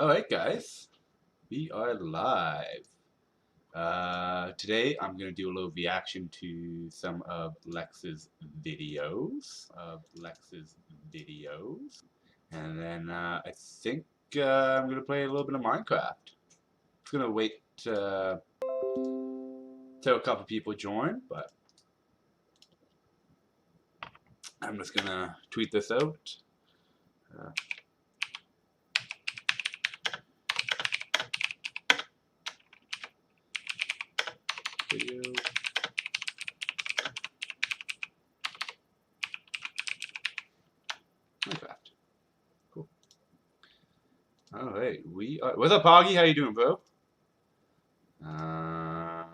Alright guys, we are live. Today I'm going to do a little reaction to some of Lex's videos. And then I think I'm going to play a little bit of Minecraft. Just going to wait till a couple people join, but I'm just going to tweet this out. Video. Minecraft. Cool. Alright, we are. What's up, Poggy? How you doing, bro? Alright,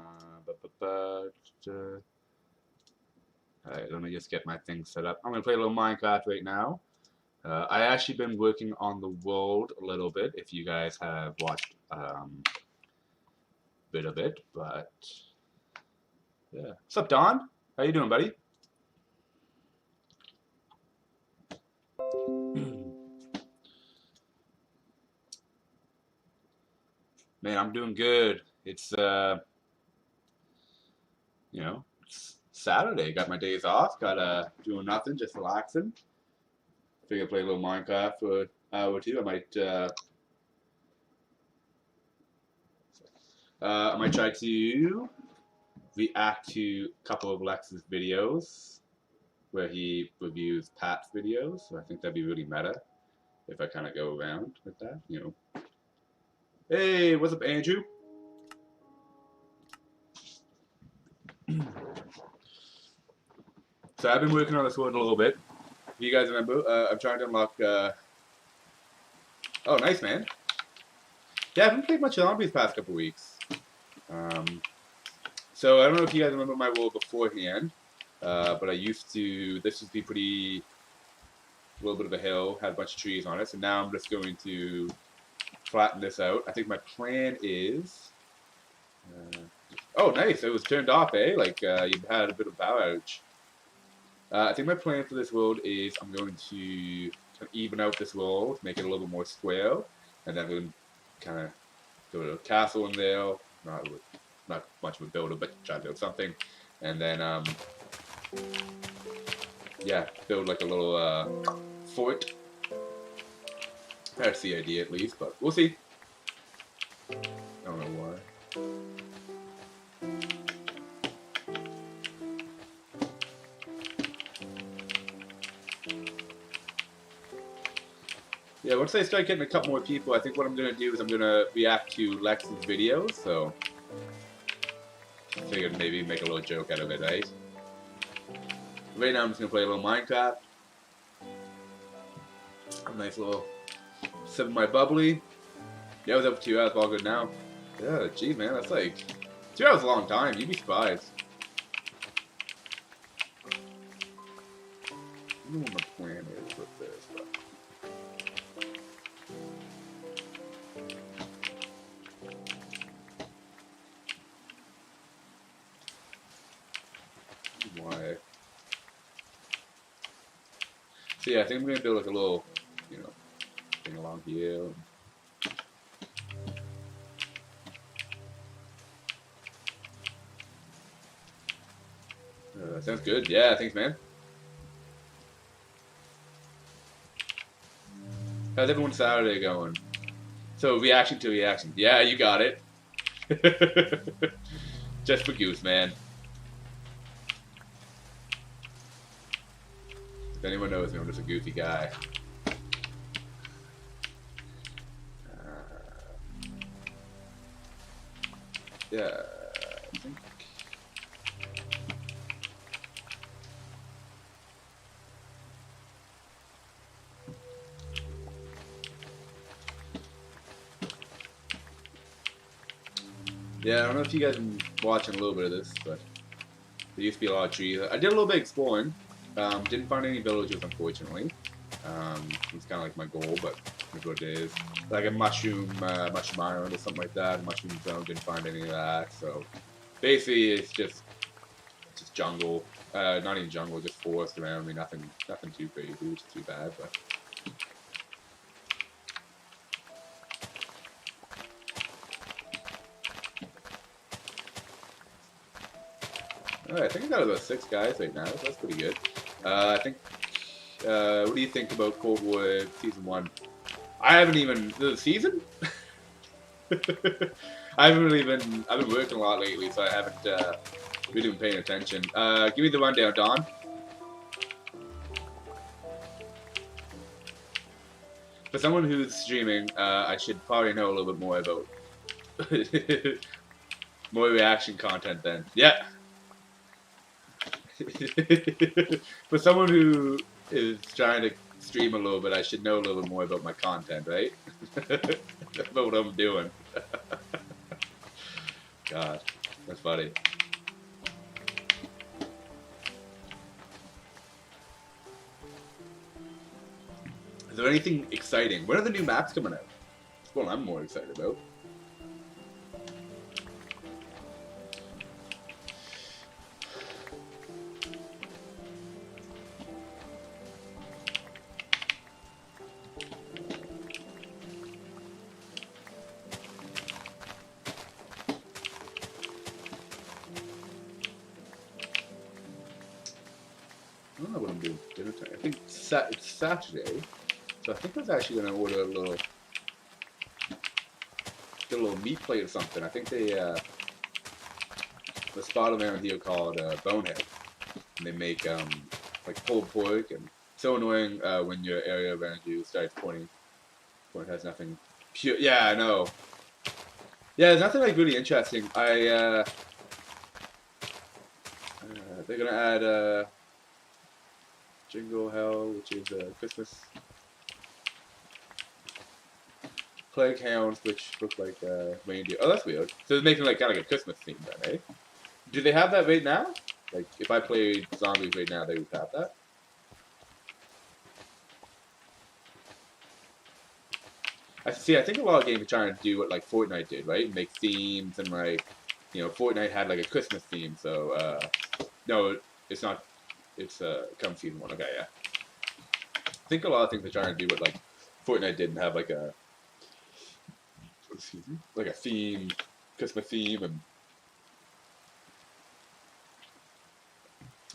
let me just get my thing set up. I'm going to play a little Minecraft right now. I actually been working on the world a little bit, if you guys have watched a bit of it, but yeah. What's up, Don? How you doing, buddy? Man, I'm doing good. It's it's Saturday. Got my days off. Got doing nothing, just relaxing. Figure play a little Minecraft for an hour or two. I might try to react to a couple of Lex's videos where he reviews Pat's videos. So I think that'd be really meta if I kind of go around with that, Hey, what's up, Andrew? So I've been working on this world a little bit. If you guys remember, I'm trying to unlock. Oh, nice, man. Yeah, I haven't played much zombies past couple weeks. So I don't know if you guys remember my world beforehand, but I used to. This used to be pretty. A little bit of a hill, had a bunch of trees on it. So now I'm just going to flatten this out. I think my plan is. Oh, nice! It was turned off, eh? Like you had a bit of power outage. I think my plan for this world is I'm going to even out this world, make it a little bit more square, and then I'm going to kind of go to a castle in there. Not much of a builder, but try to build something, and then yeah, build like a little fort. That's the idea at least, but we'll see. I don't know why. Yeah, once I start getting a couple more people, I think what I'm going to do is I'm going to react to Lex's videos, so I figured maybe make a little joke out of it, right? Right now I'm just going to play a little Minecraft. A nice little sip of my bubbly. Yeah, I was up for 2 hours, all good now. Yeah, geez, man, that's like 2 hours is a long time, you'd be surprised. I don't know what my plan is with this, but... Why? So yeah, I think I'm gonna build like a little, thing along here. Sounds good. Yeah, thanks, man. How's everyone's Saturday going? So reaction to reaction. Yeah, you got it. Just for Goose, man. If anyone knows me, I'm just a goofy guy. Yeah, I think. Yeah, I don't know if you guys have been watching a little bit of this, but there used to be a lot of trees. I did a little bit exploring. Didn't find any villages, unfortunately. It's kind of like my goal, but that's what it is. Like a mushroom island or something like that. Mushroom zone, didn't find any of that. So basically, it's just jungle. Not even jungle, just forest around me. Nothing too crazy, which is too bad. But Alright, I think I got about 6 guys right now. So that's pretty good. I think. What do you think about Cold War Season 1? I haven't even. The season? I haven't really been. I've been working a lot lately, so I haven't really been paying attention. Give me the rundown, Don. For someone who's streaming, I should probably know a little bit more about more reaction content then. Yeah. For someone who is trying to stream a little bit, I should know a little bit more about my content, right? About what I'm doing. God, that's funny. Is there anything exciting? When are the new maps coming out? That's what I'm more excited about. I don't know what I'm doing for dinner time. I think it's Saturday, so I think I was actually going to order get a little meat plate or something. I think they the spot around here called Bonehead, and they make like pulled pork, and it's so annoying when your area around you starts pointing when it has nothing pure. Yeah, I know. Yeah, there's nothing like really interesting. They're gonna add Jingle Hell, which is Christmas. Plague Hounds, which look like reindeer. Oh, that's weird. So they're making like kind of like a Christmas theme then, eh? Do they have that right now? Like, if I played zombies right now, they would have that? I see. I think a lot of games are trying to do what like Fortnite did, right? Make themes and like, Fortnite had like a Christmas theme. So no, it's not. It's come season 1. Okay, yeah. I think a lot of things are trying to do what like Fortnite did and have like a like a theme, Christmas theme, and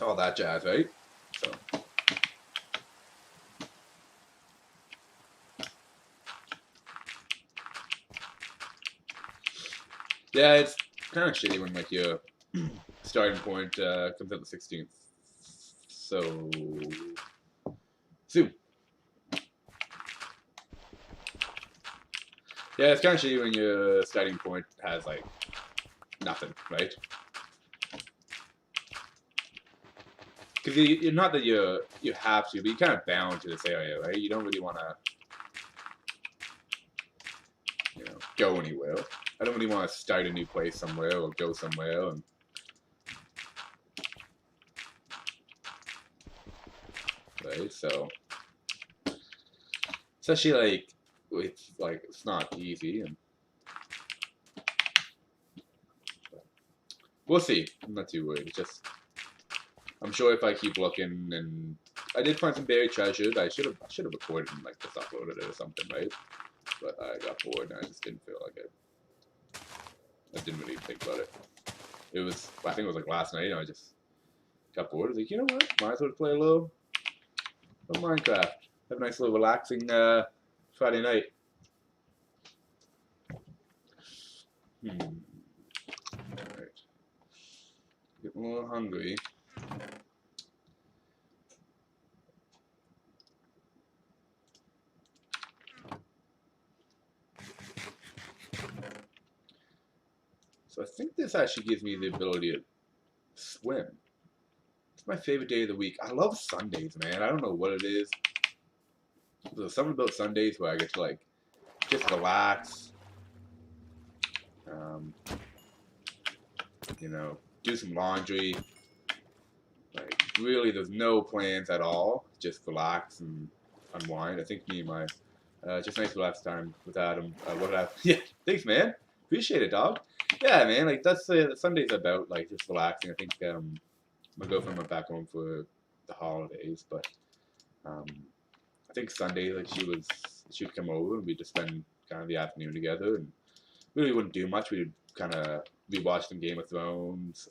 all that jazz, right? So. Yeah, it's kind of shitty when like your starting point comes out the 16th. So soon. Yeah, it's kind of shitty when your starting point has like nothing, right? Because you're not that you have to, but you're kind of bound to this area, right? You don't really want to, go anywhere. I don't really want to start a new place somewhere or go somewhere and. Right, so especially like it's not easy, and we'll see. I'm not too worried. It's just I'm sure if I keep looking, and I did find some buried treasure that I should have recorded and like just uploaded it or something, right? But I got bored and I just didn't feel like it. I didn't really think about it. I think it was like last night. I just got bored. I was like, you know what? Might as well play a little Minecraft. Have a nice little relaxing Friday night. Alright. Getting a little hungry. So I think this actually gives me the ability to swim. It's my favorite day of the week. I love Sundays, man. I don't know what it is. There's something about Sundays where I get to like just relax, do some laundry. Like really, there's no plans at all. Just relax and unwind. I think me and my just nice relax time with Adam. Yeah, thanks, man. Appreciate it, dog. Yeah, man. Like that's Sunday's about like just relaxing. I think my girlfriend went back home for the holidays, but I think Sunday like she'd come over and we'd just spend kind of the afternoon together and really wouldn't do much. We'd kind of rewatch some Game of Thrones,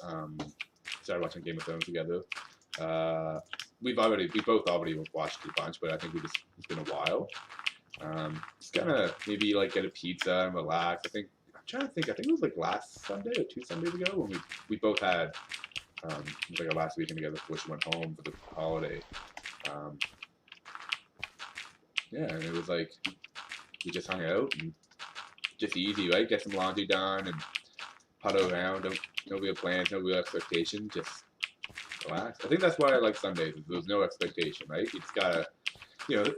started watching Game of Thrones together. We both already watched a bunch, but I think it's been a while. Just kind of maybe like get a pizza and relax. I'm trying to think. I think it was like last Sunday or 2 Sundays ago when we both had it was like our last weekend together before she went home for the holiday. Yeah, and it was like we just hung out and just easy, right? Get some laundry done and huddle around. No real plans, no real expectation. Just relax. I think that's why I like Sundays. There's no expectation, right? You just gotta,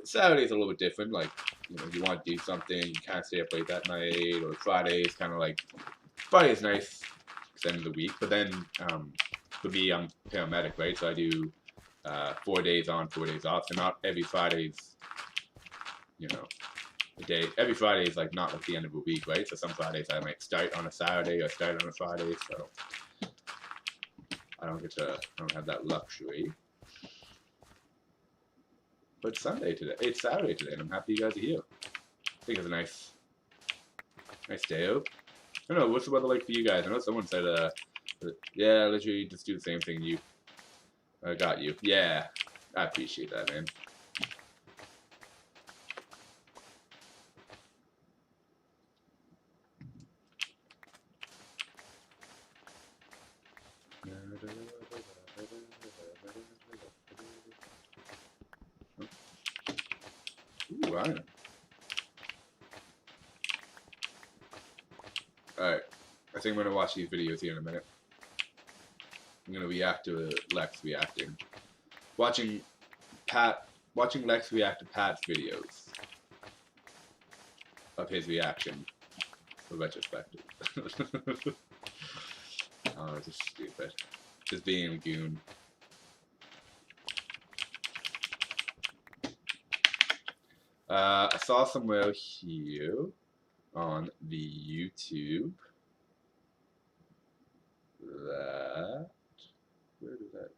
Saturday's a little bit different. Like, you want to do something, you can't stay up late that night. Or Friday's kind of like, Friday's nice, it's the end of the week. But then, for me, I'm paramedic, right? So I do 4 days on, 4 days off. So not every Friday's, the day. Every Friday is like not like the end of a week, right? So some Fridays I might start on a Saturday or start on a Friday. So I don't have that luxury. But it's Sunday today. It's Saturday today, and I'm happy you guys are here. I think it's a nice day out. I don't know, what's the weather like for you guys? I know someone said, yeah, literally just do the same thing I got you. Yeah, I appreciate that, man. Ooh, I know. Alright, I think I'm gonna watch these videos here in a minute. I'm gonna react to Lex reacting. Watching Lex react to Pat's videos of his reaction for retrospective. Oh, it's just stupid. Just being a goon. I saw somewhere here on the YouTube that, where is that?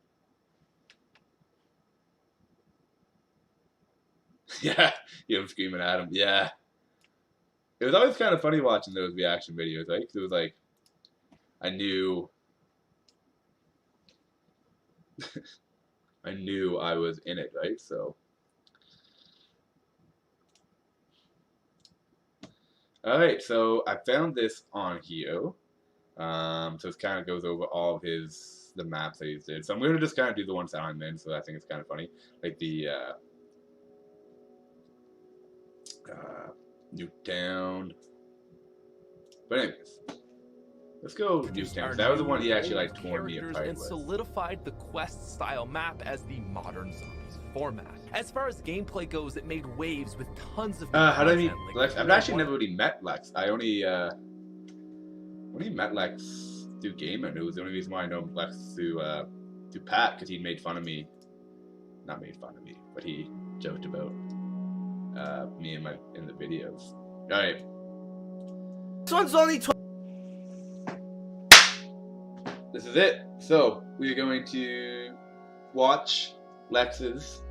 Yeah, I'm screaming at him. Yeah. It was always kind of funny watching those reaction videos, right? Because it was like, I knew I was in it, right? So. Alright, so I found this on here. So it kind of goes over all of the maps that he's did. So I'm going to just kind of do the ones that I'm in, so I think it's kind of funny. Like the, Nuketown. But anyways, let's go Nuketown. That was the one he actually like tore me apart and with. Solidified the quest-style map as the modern Zombies format. As far as gameplay goes, it made waves with tons of how did I meet Lex? I've actually never really met Lex. I only met Lex through Gamer News. The only reason why I know Lex through Pat, because he made fun of me. Not made fun of me, but he joked about me in the videos. Alright. This one's only This is it. So we are going to watch Lex's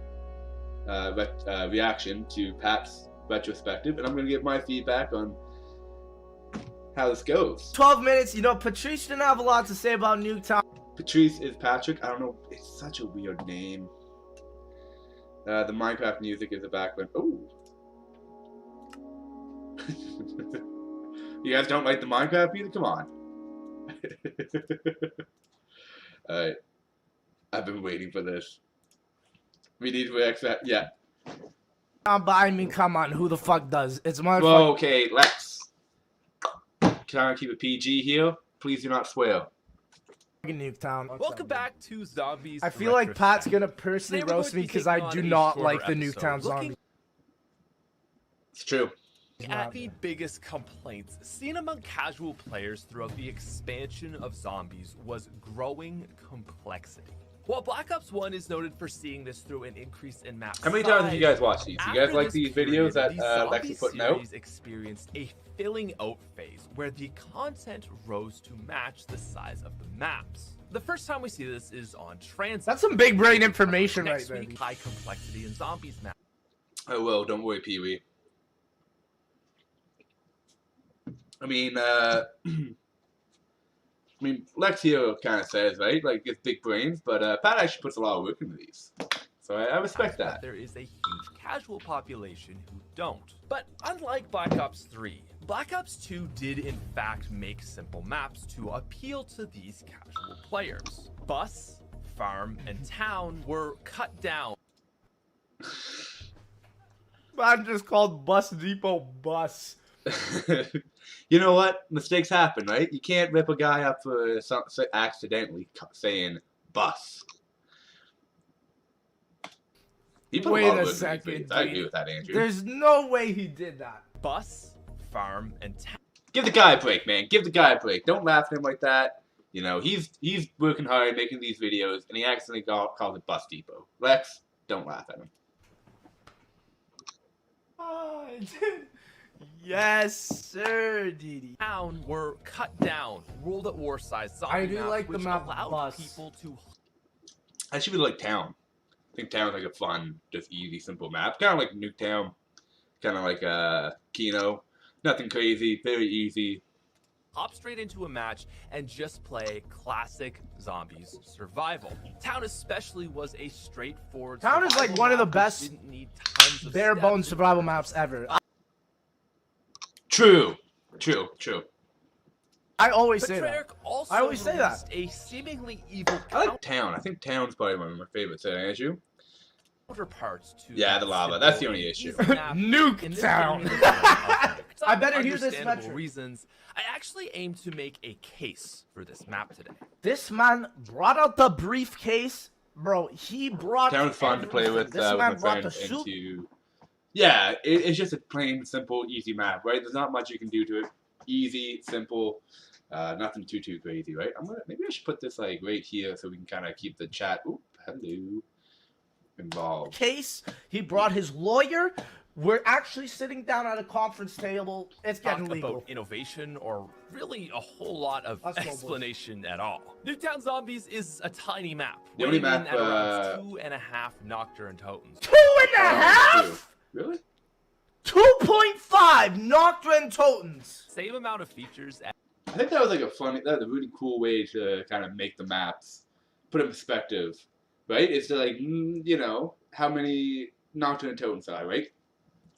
reaction to Pat's retrospective, and I'm going to give my feedback on how this goes. 12 minutes. Patrice didn't have a lot to say about Nuketown. Patrice is Patrick. I don't know. It's such a weird name. The Minecraft music is the background. Oh. You guys don't like the Minecraft music? Come on. Alright. I've been waiting for this. We need to accept. Yeah. But I mean, come on. Who the fuck does? It's my Whoa, okay, Lex. Can I keep it PG here? Please do not swear. Nuketown. Welcome back to Zombies. I feel like Pat's gonna personally roast me because I do not like the Nuketown Zombies. It's true. At the biggest complaints seen among casual players throughout the expansion of Zombies was growing complexity. While Black Ops 1 is noted for seeing this through an increase in map size, how many times have you guys watched these? You guys like these videos that Lex is putting out? Experienced a filling out phase where the content rose to match the size of the maps. The first time we see this is on Transit. That's some big brain information right there. High complexity in Zombies map. Oh well, don't worry, Pee-wee. I mean, I mean, Lex here kind of says, right, like, it's big brains, but Pat actually puts a lot of work into these. So I respect that. There is a huge casual population who don't. But unlike Black Ops 3, Black Ops 2 did in fact make simple maps to appeal to these casual players. Bus, farm, and town were cut down. Man just called Bus Depot Bus. You know what? Mistakes happen, right? You can't rip a guy up for accidentally saying bus. Wait a second. I agree with that, Andrew. There's no way he did that. Bus, farm, and town. Give the guy a break, man. Give the guy a break. Don't laugh at him like that. You know, he's working hard making these videos, and he accidentally called it Bus Depot. Lex, don't laugh at him. Oh, yes, sir, Didi. Town were cut down. World at War size zombie I do maps, like the which map allowed Bus. people to. I should really like Town. I think Town's like a fun, just easy, simple map. Kind of like Nuketown. Kind of like Kino. Nothing crazy. Very easy. Hop straight into a match and just play classic zombies survival. Town especially was a straightforward. Town is like one of the best didn't need tons of bare bones steps. survival maps ever. True. I always But say that. Treyarch also I always say that. released a seemingly evil I like Town. I think Town's probably one of my favorites. Andrew? counterparts to Yeah, the lava. That's the only issue. Nuketown. I better hear this Understandable metric. reasons. I actually aim to make a case for this map today. This man brought out the briefcase. Bro, he brought Town's fun to play with This man my brought friend the soup. into. Yeah, it's just a plain, simple, easy map, right? There's not much you can do to it. Easy, simple, nothing too crazy, right? Maybe I should put this like right here so we can kind of keep the chat. Oop, hello. Involved. Case. He brought his lawyer. We're actually sitting down at a conference table. It's getting Talk legal. about innovation or really a whole lot of Let's go, boys. explanation at all. Nuketown Zombies is a tiny map. The only weighing in map, at around 2.5 Nocturne totons. 2.5? Really? 2.5 Nocturne Totons. Same amount of features as I think that was like a really cool way to kind of make the maps, put it in perspective, right? It's like, you know, how many Nocturne Totons are, right?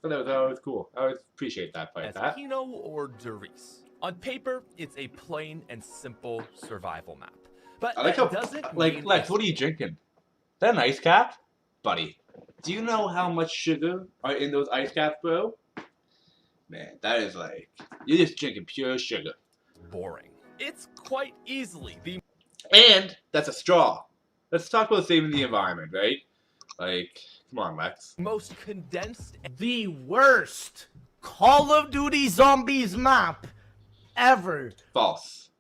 So that was always cool. I always appreciate that part. as Kino or Derice. On paper, it's a plain and simple survival map. But I like that how, doesn't like, mean Lex, what are you drinking? Is that an ice cap? Buddy, do you know how much sugar are in those ice caps, bro? Man, that is like, you're just drinking pure sugar. boring. It's quite easily the And that's a straw. Let's talk about saving the environment, right? Like, come on, Lex. most condensed The worst Call of Duty Zombies map ever. False.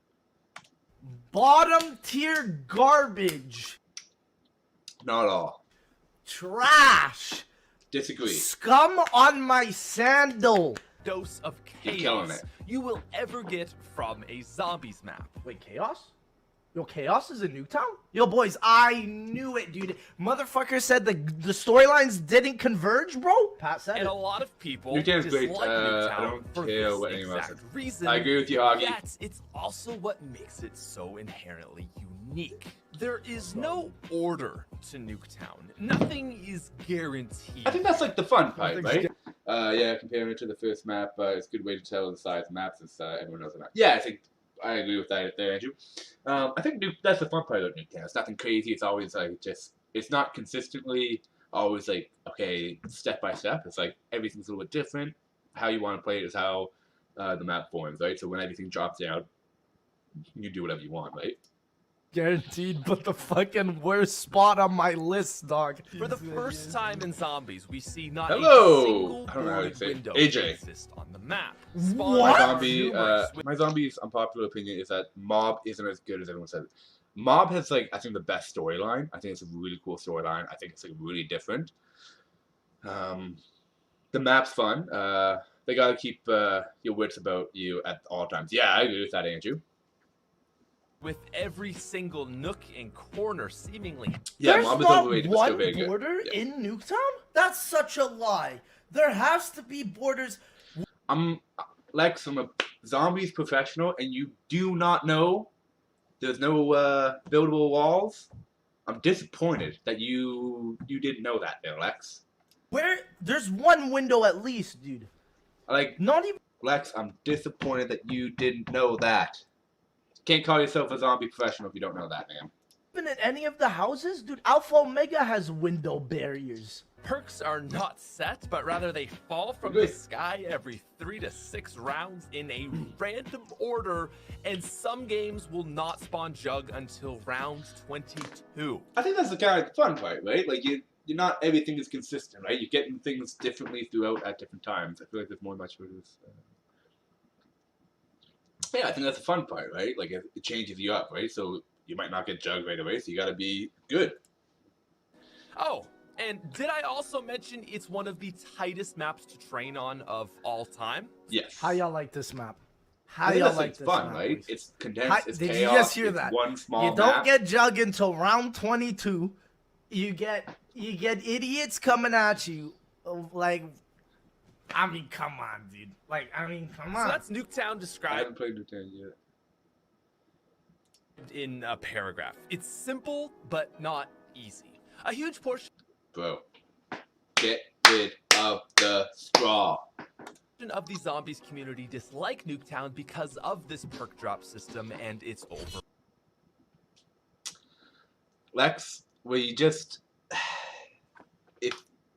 Bottom tier garbage. Not at all. Trash. Disagree. Scum on my sandal. dose of You're killing chaos it. you will ever get from a zombies map. Wait, Chaos? Yo, Chaos is in Nuketown? Yo, boys, I knew it, dude. Motherfucker said the storylines didn't converge, bro. Pat said And it. a lot of people Nuketown's dislike great. Nuketown I don't for care this what anyone else exact says. reason. I agree with you, Augie. Yet, it's also what makes it so inherently unique. There is no order to Nuketown. Nothing is guaranteed. I think that's like the fun part, Nothing's right? Yeah, comparing it to the first map, it's a good way to tell the size of maps since everyone knows the map. Yeah, I think I agree with that there, Andrew. I think that's the fun part of Nuketown. It's nothing crazy. It's always like it's not consistently always like, okay, step by step. It's like everything's a little bit different. How you want to play it is how the map forms, right? So when everything drops down, you do whatever you want, right? Guaranteed, but the fucking worst spot on my list, dog. For the first time in Zombies, we see not Hello! a single I don't know how to boarded say it. window AJ. exist on the map. What? My zombie's unpopular opinion is that Mob isn't as good as everyone says. Mob has like I think the best storyline. I think it's a really cool storyline. I think it's like really different. The map's fun. They gotta keep your wits about you at all times. Yeah, I agree with that, Andrew. With every single nook and corner seemingly. Yeah, There's Mob is not overrated, but one still very good. border Yeah. in Nuketown? That's such a lie. There has to be borders. Lex, I'm a zombies professional, and you do not know There's no buildable walls. I'm disappointed that you didn't know that, there, Lex. Where? There's one window at least, dude. Like, Not even Lex, I'm disappointed that you didn't know that. Can't call yourself a zombie professional if you don't know that, man. in any of the houses, dude. Alpha Omega has window barriers. Perks are not set, but rather they fall from Agree. the sky every 3 to 6 rounds in a random order, and some games will not spawn Jug until round 22. I think that's the kind of fun part, right? Like, you're not everything is consistent, right? You're getting things differently throughout at different times. I feel like there's more much for this. Yeah, I think that's the fun part, right? Like, it changes you up, right? So you might not get Jug right away, so you gotta be good. Oh, and did I also mention it's one of the tightest maps to train on of all time? Yes. How y'all like this map? I How think y'all that's like it's this fun, map? right? boys? It's condensed, it's Did chaos, you just hear it's that? one small You don't map. get Jug until round 22. You get idiots coming at you, like. I mean, come on, dude. Like, I mean, come So on. that's Nuketown I described haven't played Nuketown yet. in a paragraph. It's simple, but not easy. A huge portion Bro, get rid of the straw. of the zombies community dislike Nuketown because of this perk drop system and its over. Lex, we just... If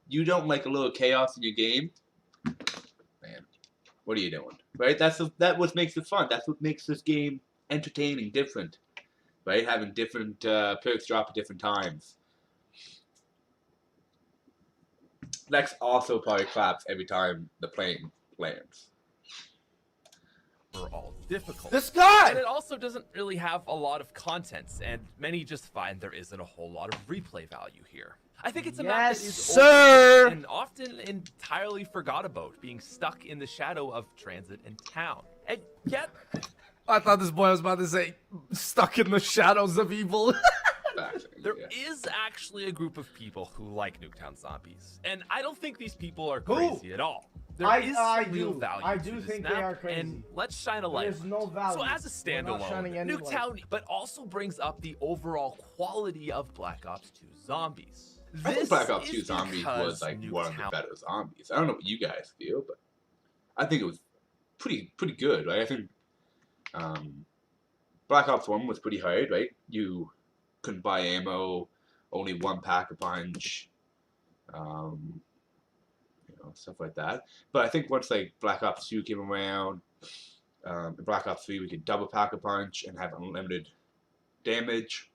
you don't like a little chaos in your game, man, what are you doing? Right? That what makes it fun. That's what makes this game entertaining, different. Right? Having different perks drop at different times. Lex also probably claps every time the plane lands. Overall difficult. This guy! And it also doesn't really have a lot of contents, and many just find there isn't a whole lot of replay value here. I think it's a map that Yes, is sir! overlooked and often entirely forgot about, being stuck in the shadow of transit and town. And yet, I thought this boy was about to say, stuck in the shadows of evil. there is actually a group of people who like Nuketown zombies, and I don't think these people are Who? crazy at all. There is I real do. value I to do this think map, they are crazy. and let's shine a light. There's on no it. value. So as a We're not shining standalone, any light. Nuketown, but also brings up the overall quality of Black Ops 2 Zombies. I think Black Ops 2 is Zombies because was like one of the Nuketown- better zombies. I don't know what you guys feel, but I think it was pretty good, right? I think Black Ops 1 was pretty hard, right? You couldn't buy ammo, only one pack a punch, stuff like that. But I think once like Black Ops 2 came around, in Black Ops 3 we could double pack a punch and have unlimited damage.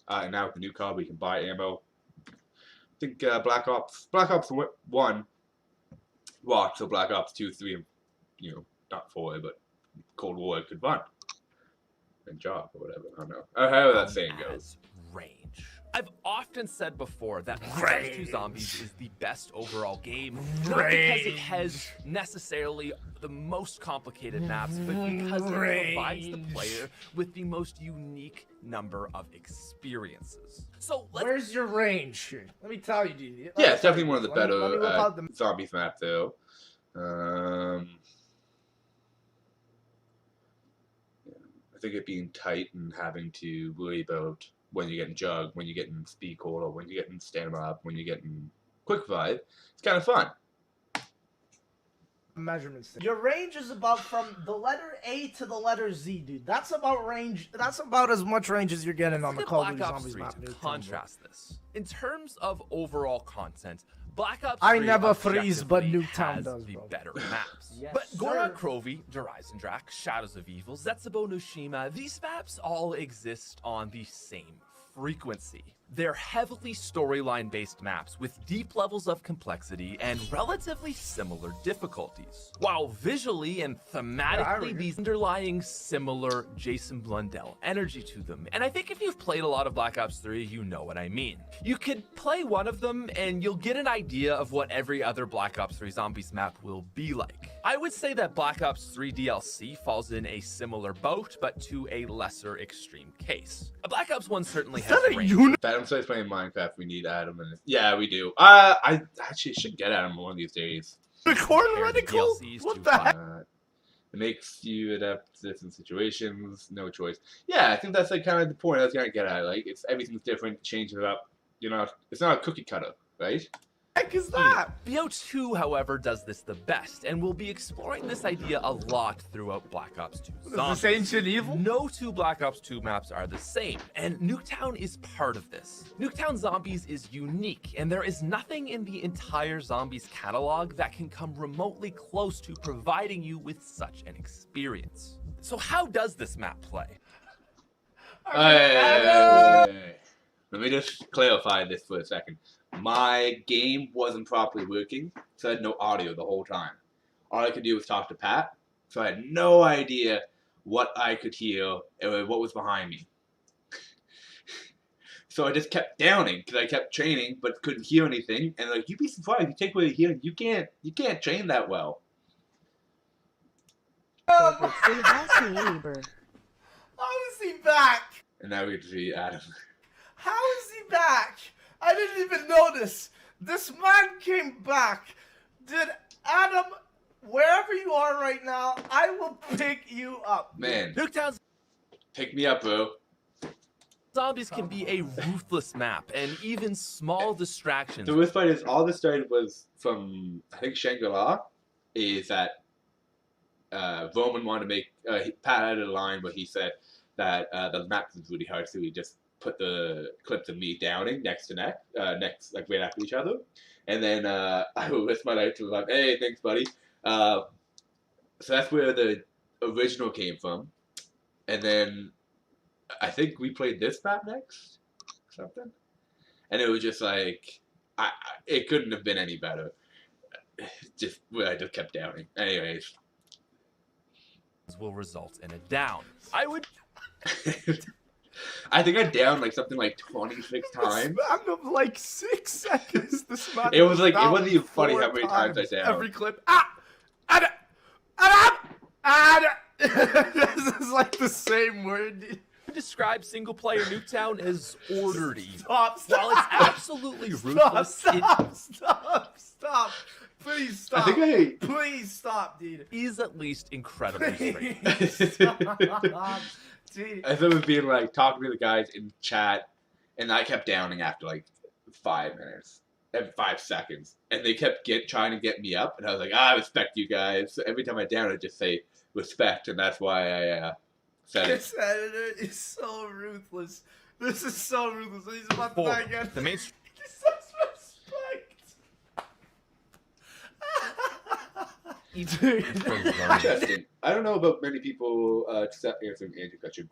And now with the new card we can buy ammo. I think Black Ops 1 walked so Black Ops 2, 3, and not 4, but Cold War could run. And job or whatever. I don't know. However that saying goes. as range. I've often said before that Black Ops 2 Zombies is the best overall game, not because it has necessarily the most complicated maps, but because it provides the player with the most unique number of experiences. So Where's your range here? Let me tell you, dude. Yeah, it's definitely one of the Let me whip better out the- zombies map though. I think it being tight and having to worry about when you're getting Jug, when you're getting Speed Cola, when you're getting Stand 'em Up, when you're getting Quick Revive, it's kind of fun. measurements. Your range is about from the letter A to the letter Z, dude. That's about range. That's about as much range as you're getting on the Call of Duty Black Ops Zombies 3 map. to Dude. contrast this. In terms of overall content, Black Ops 3 I never freeze, but objectively Nuketown has does, the bro. better maps. Yes, But Gora sir. Krovi, Drak, Shadows of Evil, Zetsubo Nushima, these maps all exist on the same frequency. They're heavily storyline-based maps with deep levels of complexity and relatively similar difficulties. While visually and thematically, these underlying similar Jason Blundell energy to them. And I think if you've played a lot of Black Ops 3, you know what I mean. You could play one of them and you'll get an idea of what every other Black Ops 3 Zombies map will be like. I would say that Black Ops 3 DLC falls in a similar boat, but to a lesser extreme case. Black Ops 1 certainly has range. Adam starts playing Minecraft. We need Adam in it. Yeah, we do. I actually should get Adam one of these days. The corn Compared to reticle? DLCs What to the heck? It makes you adapt to different situations. No choice. Yeah, I think that's like kind of the point I was gonna get at. Like, it's everything's different. Change it up. You know, it's not a cookie cutter, right? Heck is that? BO2, however, does this the best, and we'll be exploring this idea a lot throughout Black Ops 2 Is this Zombies. Ancient Evil? No two Black Ops 2 maps are the same, and Nuketown is part of this. Nuketown Zombies is unique, and there is nothing in the entire Zombies catalog that can come remotely close to providing you with such an experience. So how does this map play? Let me just clarify this for a second. My game wasn't properly working, so I had no audio the whole time. All I could do was talk to Pat, so I had no idea what I could hear and what was behind me. So I just kept downing because I kept training, but couldn't hear anything. And like, you'd be surprised. You take away hearing, you can't train that well. How is he back? And now we get to see Adam. How is he back? I didn't even notice. This man came back. Did Adam, wherever you are right now, I will pick you up. Man, Nuketown pick me up, bro. Zombies can be a ruthless map, and even small distractions. The worst part is, all this started was from, I think, Shangri-La, is that Roman wanted to make, Pat added a line where he said that the map was really hard, so he just put the clips of me downing next to neck, like right after each other. And then I will risk my life to like, hey, thanks, buddy. So that's where the original came from. And then I think we played this map next, something. And it was just like, it couldn't have been any better. I just kept downing. Anyways. Will result in a down. I would. I think I downed like something like 26 times. Span of like 6 seconds. This man It was like, it down wasn't even funny 4 how many times I downed. Every clip. This is like the same word. Dude. Describe single player Nuketown as orderly. Stop. While it's absolutely ruthless, Stop. Please stop. I think Please stop, dude. it is at least incredibly straight. Please stop. Dude. I remember being like talking to the guys in chat, and I kept downing after like 5 minutes and 5 seconds, and they kept trying to get me up, and I was like, I respect you guys. So every time I down, I just say respect, and that's why I said it. This editor is so ruthless. This is so ruthless. He's about to die again. The main Interesting. I don't know about many people answering Andrew's question.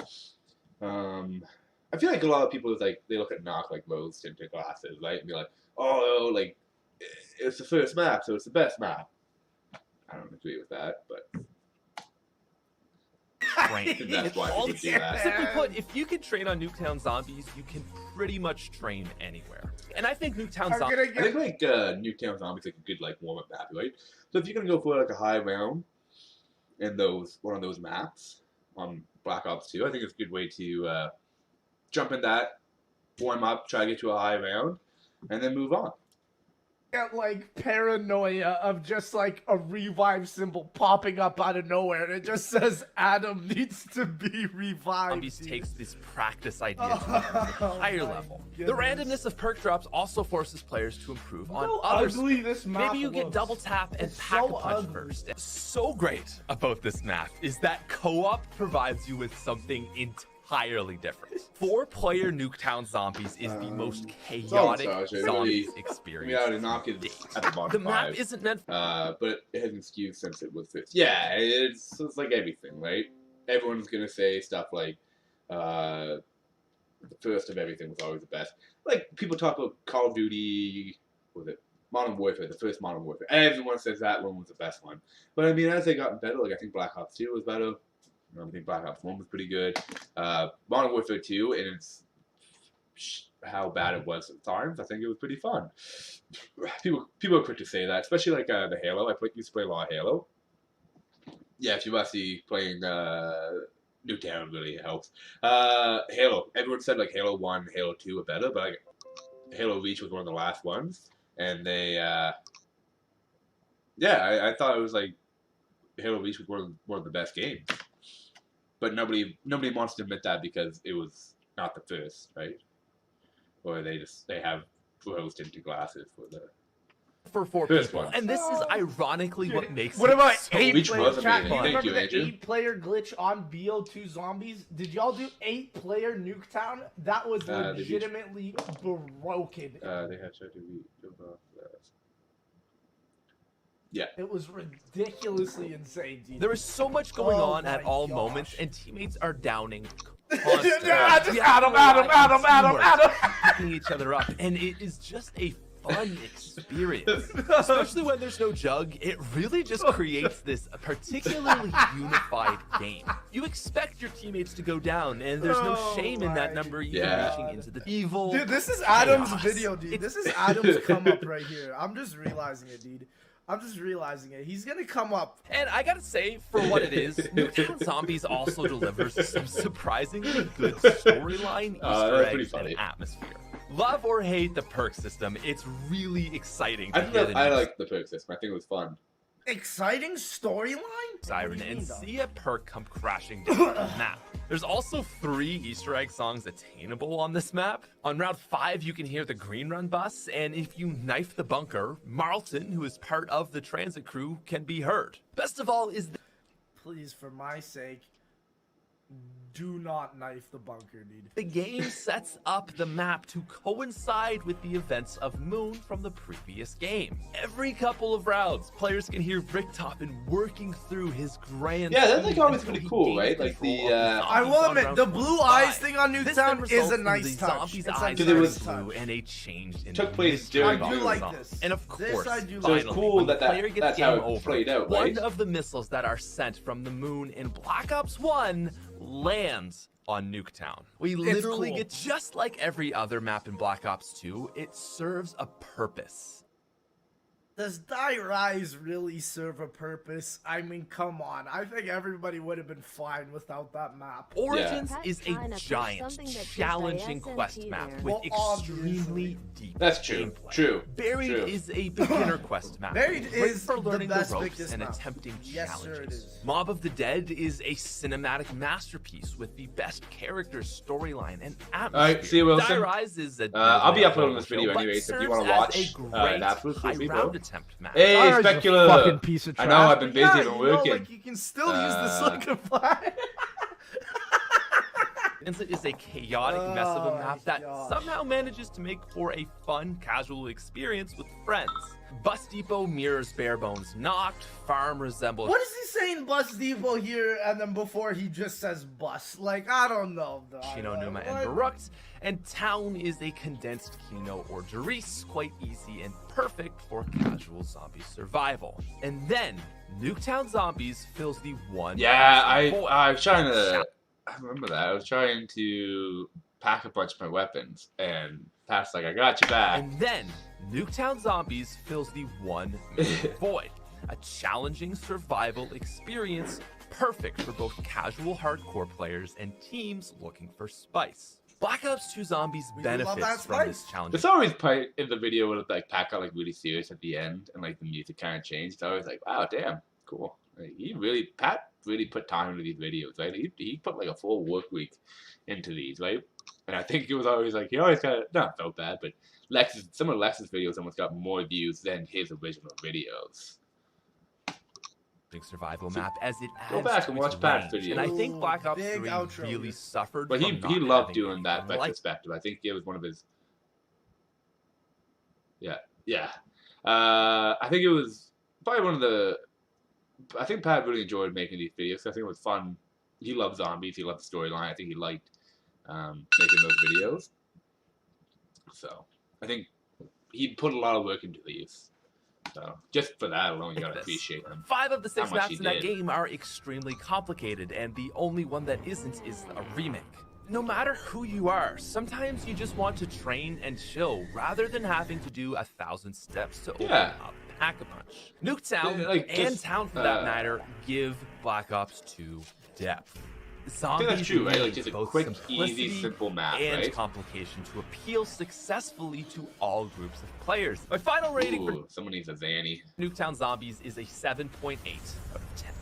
I feel like a lot of people is like they look at knock like rose tinted glasses, right? And be like, oh, like it's the first map, so it's the best map. I don't agree with that, but that's why people do that. Simply put, if you can train on Nuketown Zombies, you can pretty much train anywhere. And I think Nuketown Zombies. I think like Nuketown Zombies like a good like warm up map, right? So if you're gonna go for like a high round in one of those maps on Black Ops 2, I think it's a good way to jump in that, warm up, try to get to a high round, and then move on. Get like paranoia of just like a revive symbol popping up out of nowhere, and it just says Adam needs to be revived. Zombies takes this practice idea to a higher level. Goodness. The randomness of perk drops also forces players to improve on How others. ugly this map Maybe you get looks. double tap and It's pack so a punch ugly. first. So great about this map is that co-op provides you with something entirely different. 4-player Nuketown Zombies is the most chaotic zombies experience. Yeah, the knock is at the bottom. The map 5. isn't meant But it hasn't skewed since it was 5th. Yeah, it's like everything, right? Everyone's gonna say stuff like, the first of everything was always the best. Like, people talk about Call of Duty, what was it? Modern Warfare, the first Modern Warfare. Everyone says that one was the best one. But I mean, as they got better, like I think Black Ops 2 was better. I think Black Ops 1 was pretty good. Modern Warfare 2, and it's how bad it was at times, I think it was pretty fun. People are quick to say that, especially like the Halo. Used to play a lot of Halo. Yeah, if you're actually playing Nuketown, really helps. Halo. Everyone said like Halo 1, Halo 2 were better, but like, Halo Reach was one of the last ones, and they, I thought it was like Halo Reach was one of the best games. But nobody wants to admit that because it was not the first, right? Or they have rose-tinted glasses for the for first people. one. And this is ironically what makes What it about so 8 Which player was chat? amazing. Do you Thank remember you, the Andrew. 8-player glitch on BO2 Zombies? Did y'all do 8-player Nuketown? That was They reached- legitimately broken. They had tried to jump off Yeah. It was ridiculously insane, dude. There is so much going Oh on at my all gosh. moments, and teammates are downing Yeah, constantly. just We have to Adam. rely on teamwork, picking each other up, and it is just a fun experience. Especially when there's no jug, it really just creates this particularly unified game. You expect your teammates to go down, and there's no Oh shame in that my number even God. reaching into the evil. Dude, this is Adam's chaos. video, dude. This is Adam's come up right here. I'm just realizing it, dude. I'm just realizing it. He's gonna come up. And I gotta say, for what it is, Nuketown Zombies also delivers some surprisingly good storyline, Easter that's pretty eggs, funny. and atmosphere. Love or hate the perk system, it's really exciting to I hear the I news like the perk system. I think it was fun. Exciting storyline? siren What do you and mean, though? see a perk come crashing down the map. There's also 3 Easter egg songs attainable on this map. On round 5, you can hear the Green Run bus, and if you knife the bunker, Marlton, who is part of the transit crew, can be heard. Best of all is Please, for my sake, do not knife the bunker, dude. the game sets up the map to coincide with the events of Moon from the previous game. Every couple of rounds, players can hear Bricktopin working through his grand Yeah, that's like scheme always until pretty he cool, gains right? Like control the, of the I zombies will on admit, round the blue 25. eyes thing on This then Nuketown is results a in nice the touch. zombies' It's a eyes Because it nice was- blue touch. and a change in Took the place mystery during I do box like zone. this. And of This course, I do So it's like. cool when the that player gets that's how game it over, played out, right? one of the missiles that are sent from the moon in Black Ops 1 lands on Nuketown. We literally cool. get just like every other map in Black Ops 2, it serves a purpose. Does Die Rise really serve a purpose? I mean, come on. I think everybody would have been fine without that map. Origins Yeah. is Trying to a push giant, something that just challenging ISNT quest there. map with Well, extremely obviously. deep That's true. gameplay. True. Buried True. is a beginner quest map. Buried great is for the learning best the ropes biggest and map. attempting Yes, sir, it challenges. is. Mob of the Dead is a cinematic masterpiece with the best characters, storyline, and atmosphere. Alright, see you, Wilson. Die Rise is a I'll be no-doubt uploading this show, video but anyway, so if you serves wanna as watch, a great an absolute high free round throw. attempt map. Hey, Dara's a Specular! fucking piece of I trash. know, I've been but busy, yeah, been you know, working. like, you can still use the Sucker Fly. It is a chaotic mess of a Oh map my that gosh. somehow manages to make for a fun, casual experience with friends. Bus Depot mirrors Barebones Knocked, Farm resembles What is he saying, Bus Depot here, and then before he just says bus? Like, I don't know. Dog. Shino, Like, Numa, what? and Barucht, and Town is a condensed Kino or Jerice, quite easy and perfect for casual zombie survival. And then, Nuketown Zombies fills the one Yeah, void. I was trying to. I remember that. I was trying to pack a bunch of my weapons, and Pat's like, I got you back. And then, Nuketown Zombies fills the one missing void. A challenging survival experience, perfect for both casual hardcore players and teams looking for spice. Black Ops 2 Zombies We do love that benefits from this spice. challenge. There's always part in the video where like Pat got like really serious at the end, and like the music kind of changed. It's always like, wow, damn, cool. Like, Pat really put time into these videos, right? He put like a full work week into these, right? And I think it was always like he always got not felt bad, but some of Lex's videos almost got more views than his original videos. Survival map as it adds Go back to and its watch Pat's range. video. And I think Black Ops Big 3 outro really here. suffered But from he not loved having doing that anything like retrospective. I think it was one of his. Yeah. I think it was probably one of the. I think Pat really enjoyed making these videos. I think it was fun. He loved zombies. He loved the storyline. I think he liked making those videos. So I think he put a lot of work into these. So just for that alone, you gotta this. appreciate him. 5 of the 6 How much maps he in that did. game are extremely complicated, and the only one that isn't is a remake. No matter who you are, sometimes you just want to train and chill rather than having to do 1,000 steps to open Yeah. up Pack-a-Punch. Nuketown Yeah, like, and just, Town, for that matter, give Black Ops 2 depth. I think Zombies that's true, right? Like need just a both quick, simplicity easy, simple map, and right? complication to appeal successfully to all groups of players. My final rating for Ooh, someone needs a Zanny. Nuketown Zombies is a 7.8 out of 10.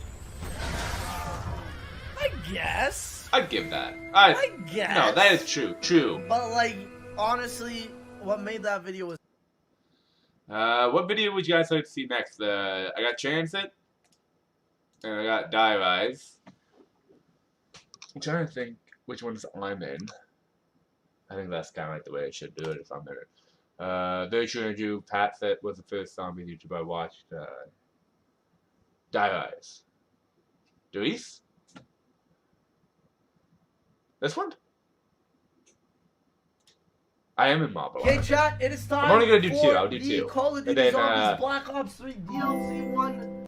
guess. I'd give that. I guess. No, that is true. True. But like, honestly, what made that video was. What video would you guys like to see next? I got Transit, and I got Die Rise. I'm trying to think which ones I'm in. I think that's kind of like the way I should do it if I'm in it. Very true interview. Pat said was the first zombie YouTuber I watched. Die Rise. Luis? This one? I am in Mob. Okay, chat, it is time. I'm only gonna do for two. I'll do the two. Call of Duty And then, Zombies Black Ops 3 DLC one.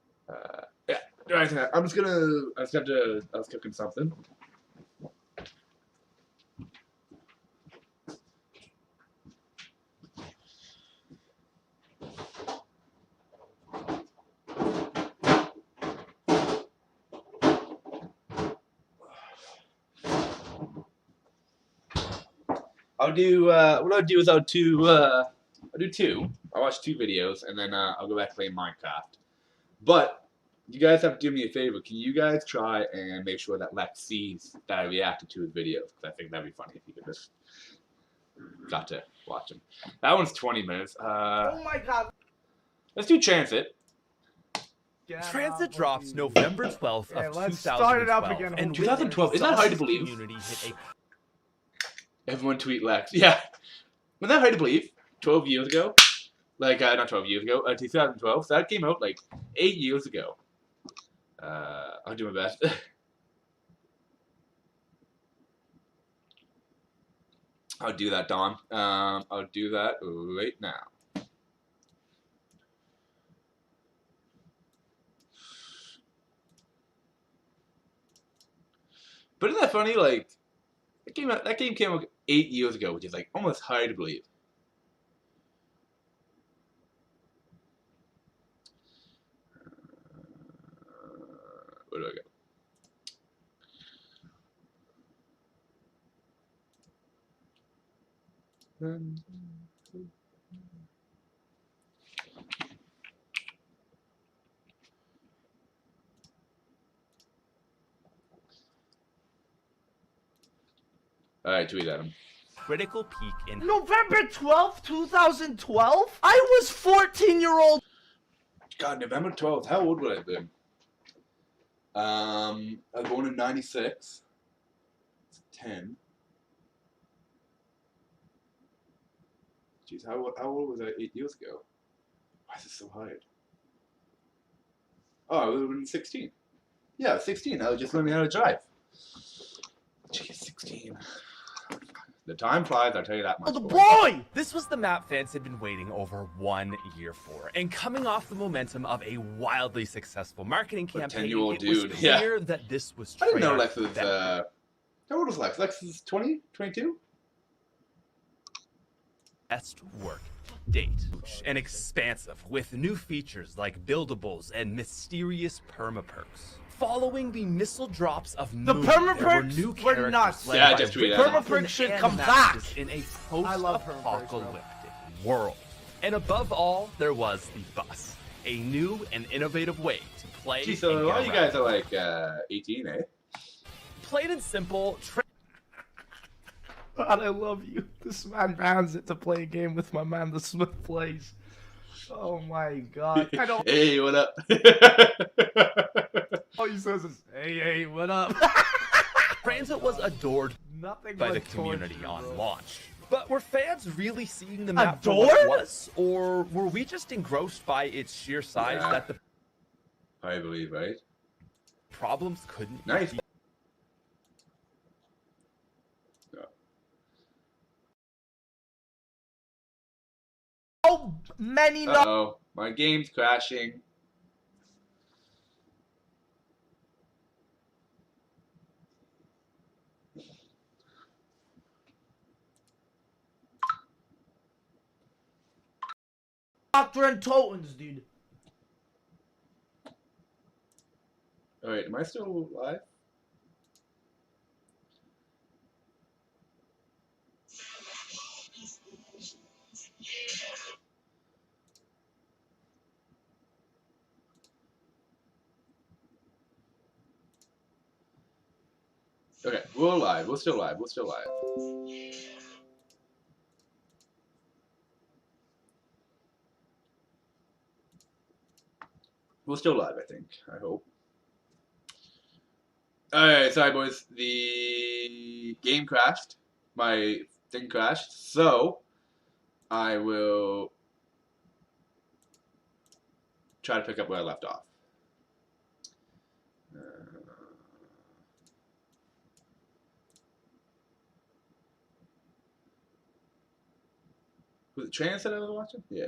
Yeah. Right. I'm just gonna. I was cooking something. I'll do. What I'll do is I'll do two. I'll watch two videos and then I'll go back and play Minecraft. But you guys have to do me a favor. Can you guys try and make sure that Lex sees that I reacted to his videos? Because I think that'd be funny if you could just got to watch him. That one's 20 minutes. Oh my god. Let's do Transit. Transit drops November 12th of let's 2012. start it up again. And 2012, isn't that hard to believe? Community hit Everyone tweet Lex. Yeah. Wasn't that hard to believe? 12 years ago? Like, not 12 years ago, 2012. So that came out like 8 years ago. I'll do my best. I'll do that, Don. I'll do that right now. But isn't that funny? Like, that game came out 8 years ago, which is like almost hard to believe. Where do I go? Alright, tweet at him. critical peak in November 12th, 2012? I was 14-year-old. God, November 12th. How old would I have been? I was born in 96. 10. Jeez, how old was I 8 years ago? Why is this so hard? Oh, I would have been 16. Yeah, 16. I was just learning how to drive. Jeez, 16. The time flies, I'll tell you that much. The boy! This was the map fans had been waiting over 1 year for, and coming off the momentum of a wildly successful marketing campaign, 10-year-old it was dude, clear that this was I didn't know Treyarch Lex was, that how old is Lex? Lex is 20? 22? best work date. And expansive, with new features like buildables and mysterious permaperks. Following the missile drops of The Moon, there were permaperks new were characters nuts. led Yeah, by just tweet Rick at him. Permaperks Griffin should and come Maximus back. in a I love permaperks, bro. post-apocalyptic world. And above all, there was the bus, a new and innovative way to play. Gee, so and a get lot of you around. guys are like 18, eh? Plain and simple. God, I love you. This man bans it to play a game with my man, the Smith plays. Oh my god. I don't. Hey, what up? All he says is, hey, what up? Transit was adored Nothing by but the community torture, on bro. launch. But were fans really seeing the map for what Adored? it was? Or were we just engrossed by its sheer size Yeah. that the I believe, right? problems couldn't Nice. be So many Uh-oh. My game's crashing. Doctor and Totans, dude. Alright, am I still live? We're alive. We're still alive. We're still alive. We're still alive, I think. I hope. Alright, sorry boys. The game crashed. My thing crashed. So, I will try to pick up where I left off. Was it Trans that I was watching? Yeah.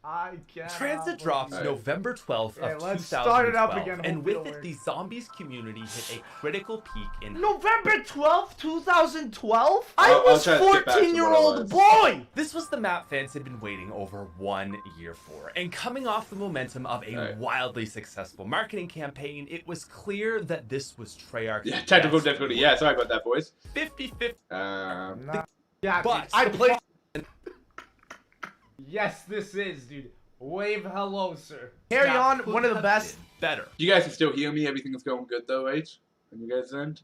I can't. Transit drops November 12th of let's 2012, start it up again. and Hope with it'll it, work. the zombies community hit a critical peak in November 12th, 2012? I'll I was try to skip back to what it 14-year-old was. boy! This was the map fans had been waiting over 1 year for, and coming off the momentum of a wildly successful marketing campaign, it was clear that this was Treyarch's Yeah, technical best difficulty. one. Yeah, sorry about that, boys. 50-50. Yeah, But dude, I the played. Yes, this is, dude. Wave hello, sir. Carry That on, could one of the have best. been better. You guys can still hear me. Everything's going good though, right? On you guys' end?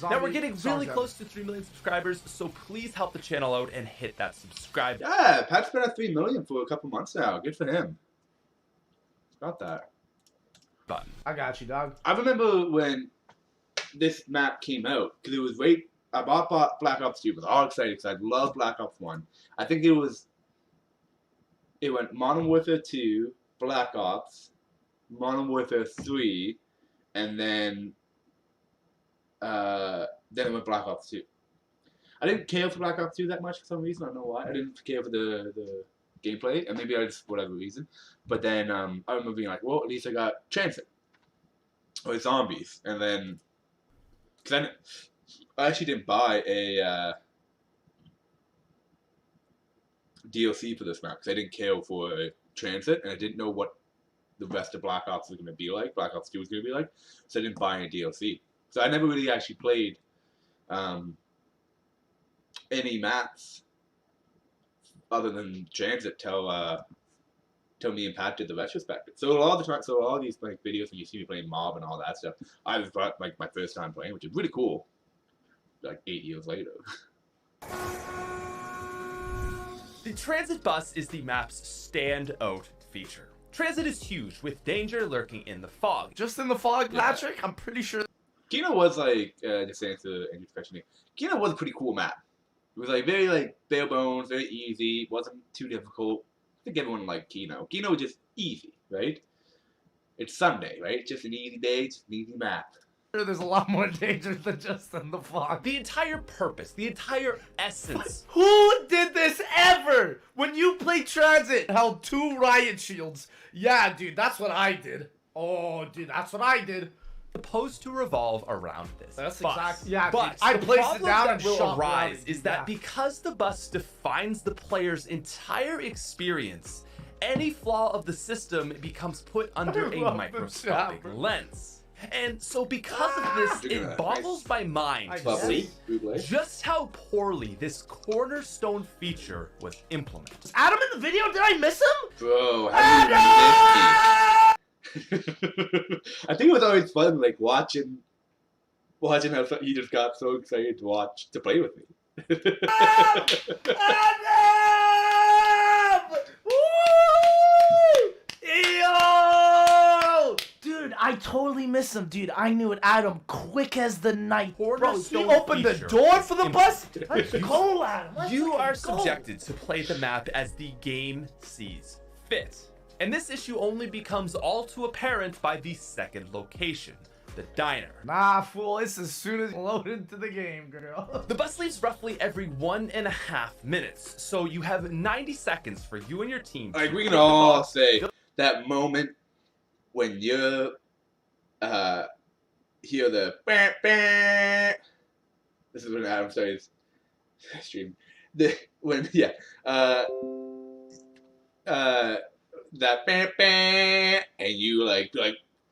Now we're getting really close to 3 million subscribers, so please help the channel out and hit that subscribe button. Yeah, Pat's been at 3 million for a couple months now. Good for him. Got that. I got you, dog. I remember when this map came out, because it was right. I bought Black Ops 2, was all excited because I love Black Ops 1. I think it went Modern Warfare 2, Black Ops, Modern Warfare 3, and then it went Black Ops 2. I didn't care for Black Ops 2 that much for some reason. I don't know why. I didn't care for the gameplay, and maybe I just for whatever reason. But then I remember being like, well, at least I got Transit or Zombies, and then I actually didn't buy a DLC for this map because I didn't care for Transit, and I didn't know what the rest of Black Ops was going to be like. Black Ops 2 was going to be like, so I didn't buy any DLC. So I never really actually played any maps other than Transit till me and Pat did the retrospective. So a lot of the time, so all of these like videos when you see me playing Mob and all that stuff, I was like my first time playing, which is really cool. Like 8 years later. The Transit bus is the map's standout feature. Transit is huge, with danger lurking in the fog. Just in the fog, Patrick? I'm pretty sure. Kino was like, just to answer Andrew's question, Kino was a pretty cool map. It was like very like bare bones, very easy, wasn't too difficult. I think everyone liked Kino. Kino was just easy, right? It's Sunday, right? Just an easy day, just an easy map. There's a lot more danger than just in the fog. The entire purpose, the entire essence. Who did this ever? When you played Transit, held 2 riot shields. Yeah, dude, that's what I did. Oh, dude, that's what I did. Supposed to revolve around this. That's bus. exactly. Yeah, but dude, I the placed it problem down that and will shot arise around it, is that because the bus defines the player's entire experience, any flaw of the system becomes put under a microscopic lens. And so because of this, it boggles my mind to see just how poorly this cornerstone feature was implemented. Was Adam in the video? Did I miss him? Bro, how did you miss me? I think it was always fun, like watching how he just got so excited to play with me. Adam! Woo! Yo! Dude, I totally miss him, dude. I knew it, Adam, quick as the night. Bro, he opened the door for the bus? Let's go, Adam. You are subjected to play the map as the game sees fit. And this issue only becomes all too apparent by the second location, the diner. Nah, fool, it's as soon as you load into the game, girl. The bus leaves roughly every 1.5 minutes, so you have 90 seconds for you and your team. Like, we can all say that moment when you hear the bah, bah. This is when Adam starts stream. That bah, bah, and you like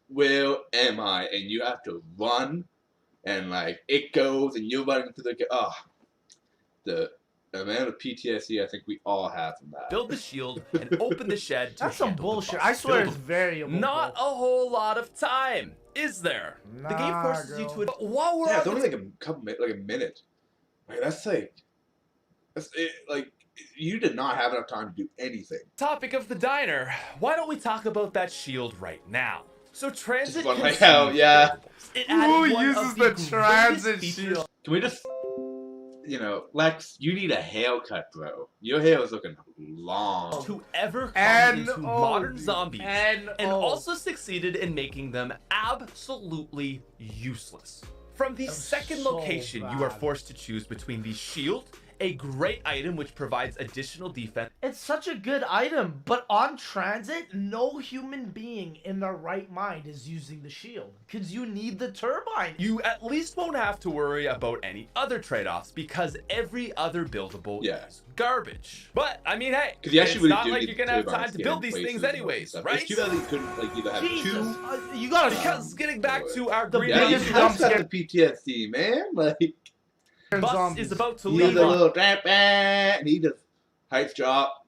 where am I? And you have to run, and like it goes, and you're running through the amount of PTSD I think we all have from that. build the shield, and open the shed to That's some handle the bullshit. bus I swear build. it's variable. Not a whole lot of time, is there? The game Nah, forces you girl. to. While we're Yeah, on it's the only like a couple minutes, like a minute. Like that's like you did not have enough time to do anything. topic of the diner, why don't we talk about that shield right now? So transit Just one conceived like hell, yeah. buildables. It Who added one uses of the greatest transit features shield? Can we just, Lex, you need a haircut, bro. Your hair is looking long. to ever come And into modern dude. zombies, and oh. also succeeded in making them absolutely useless. From the That was second so location, you are bad. forced to choose between the shield, a great item which provides additional defense, It's such a good item, but on transit, no human being in their right mind is using the shield. Because you need the turbine. you at least won't have to worry about any other trade-offs because every other buildable Yeah. is garbage. But I mean, hey, Because you it's actually really not do like need you're gonna have turbines time to get build in these places things and anyways, stuff. right? It's too bad that you couldn't either have Jesus, two. you gotta Because getting back to our The green Yeah, you biggest Mountain just got the PTSD, man. Like bus zombies. is about to he does leave. a little and he just heights drop.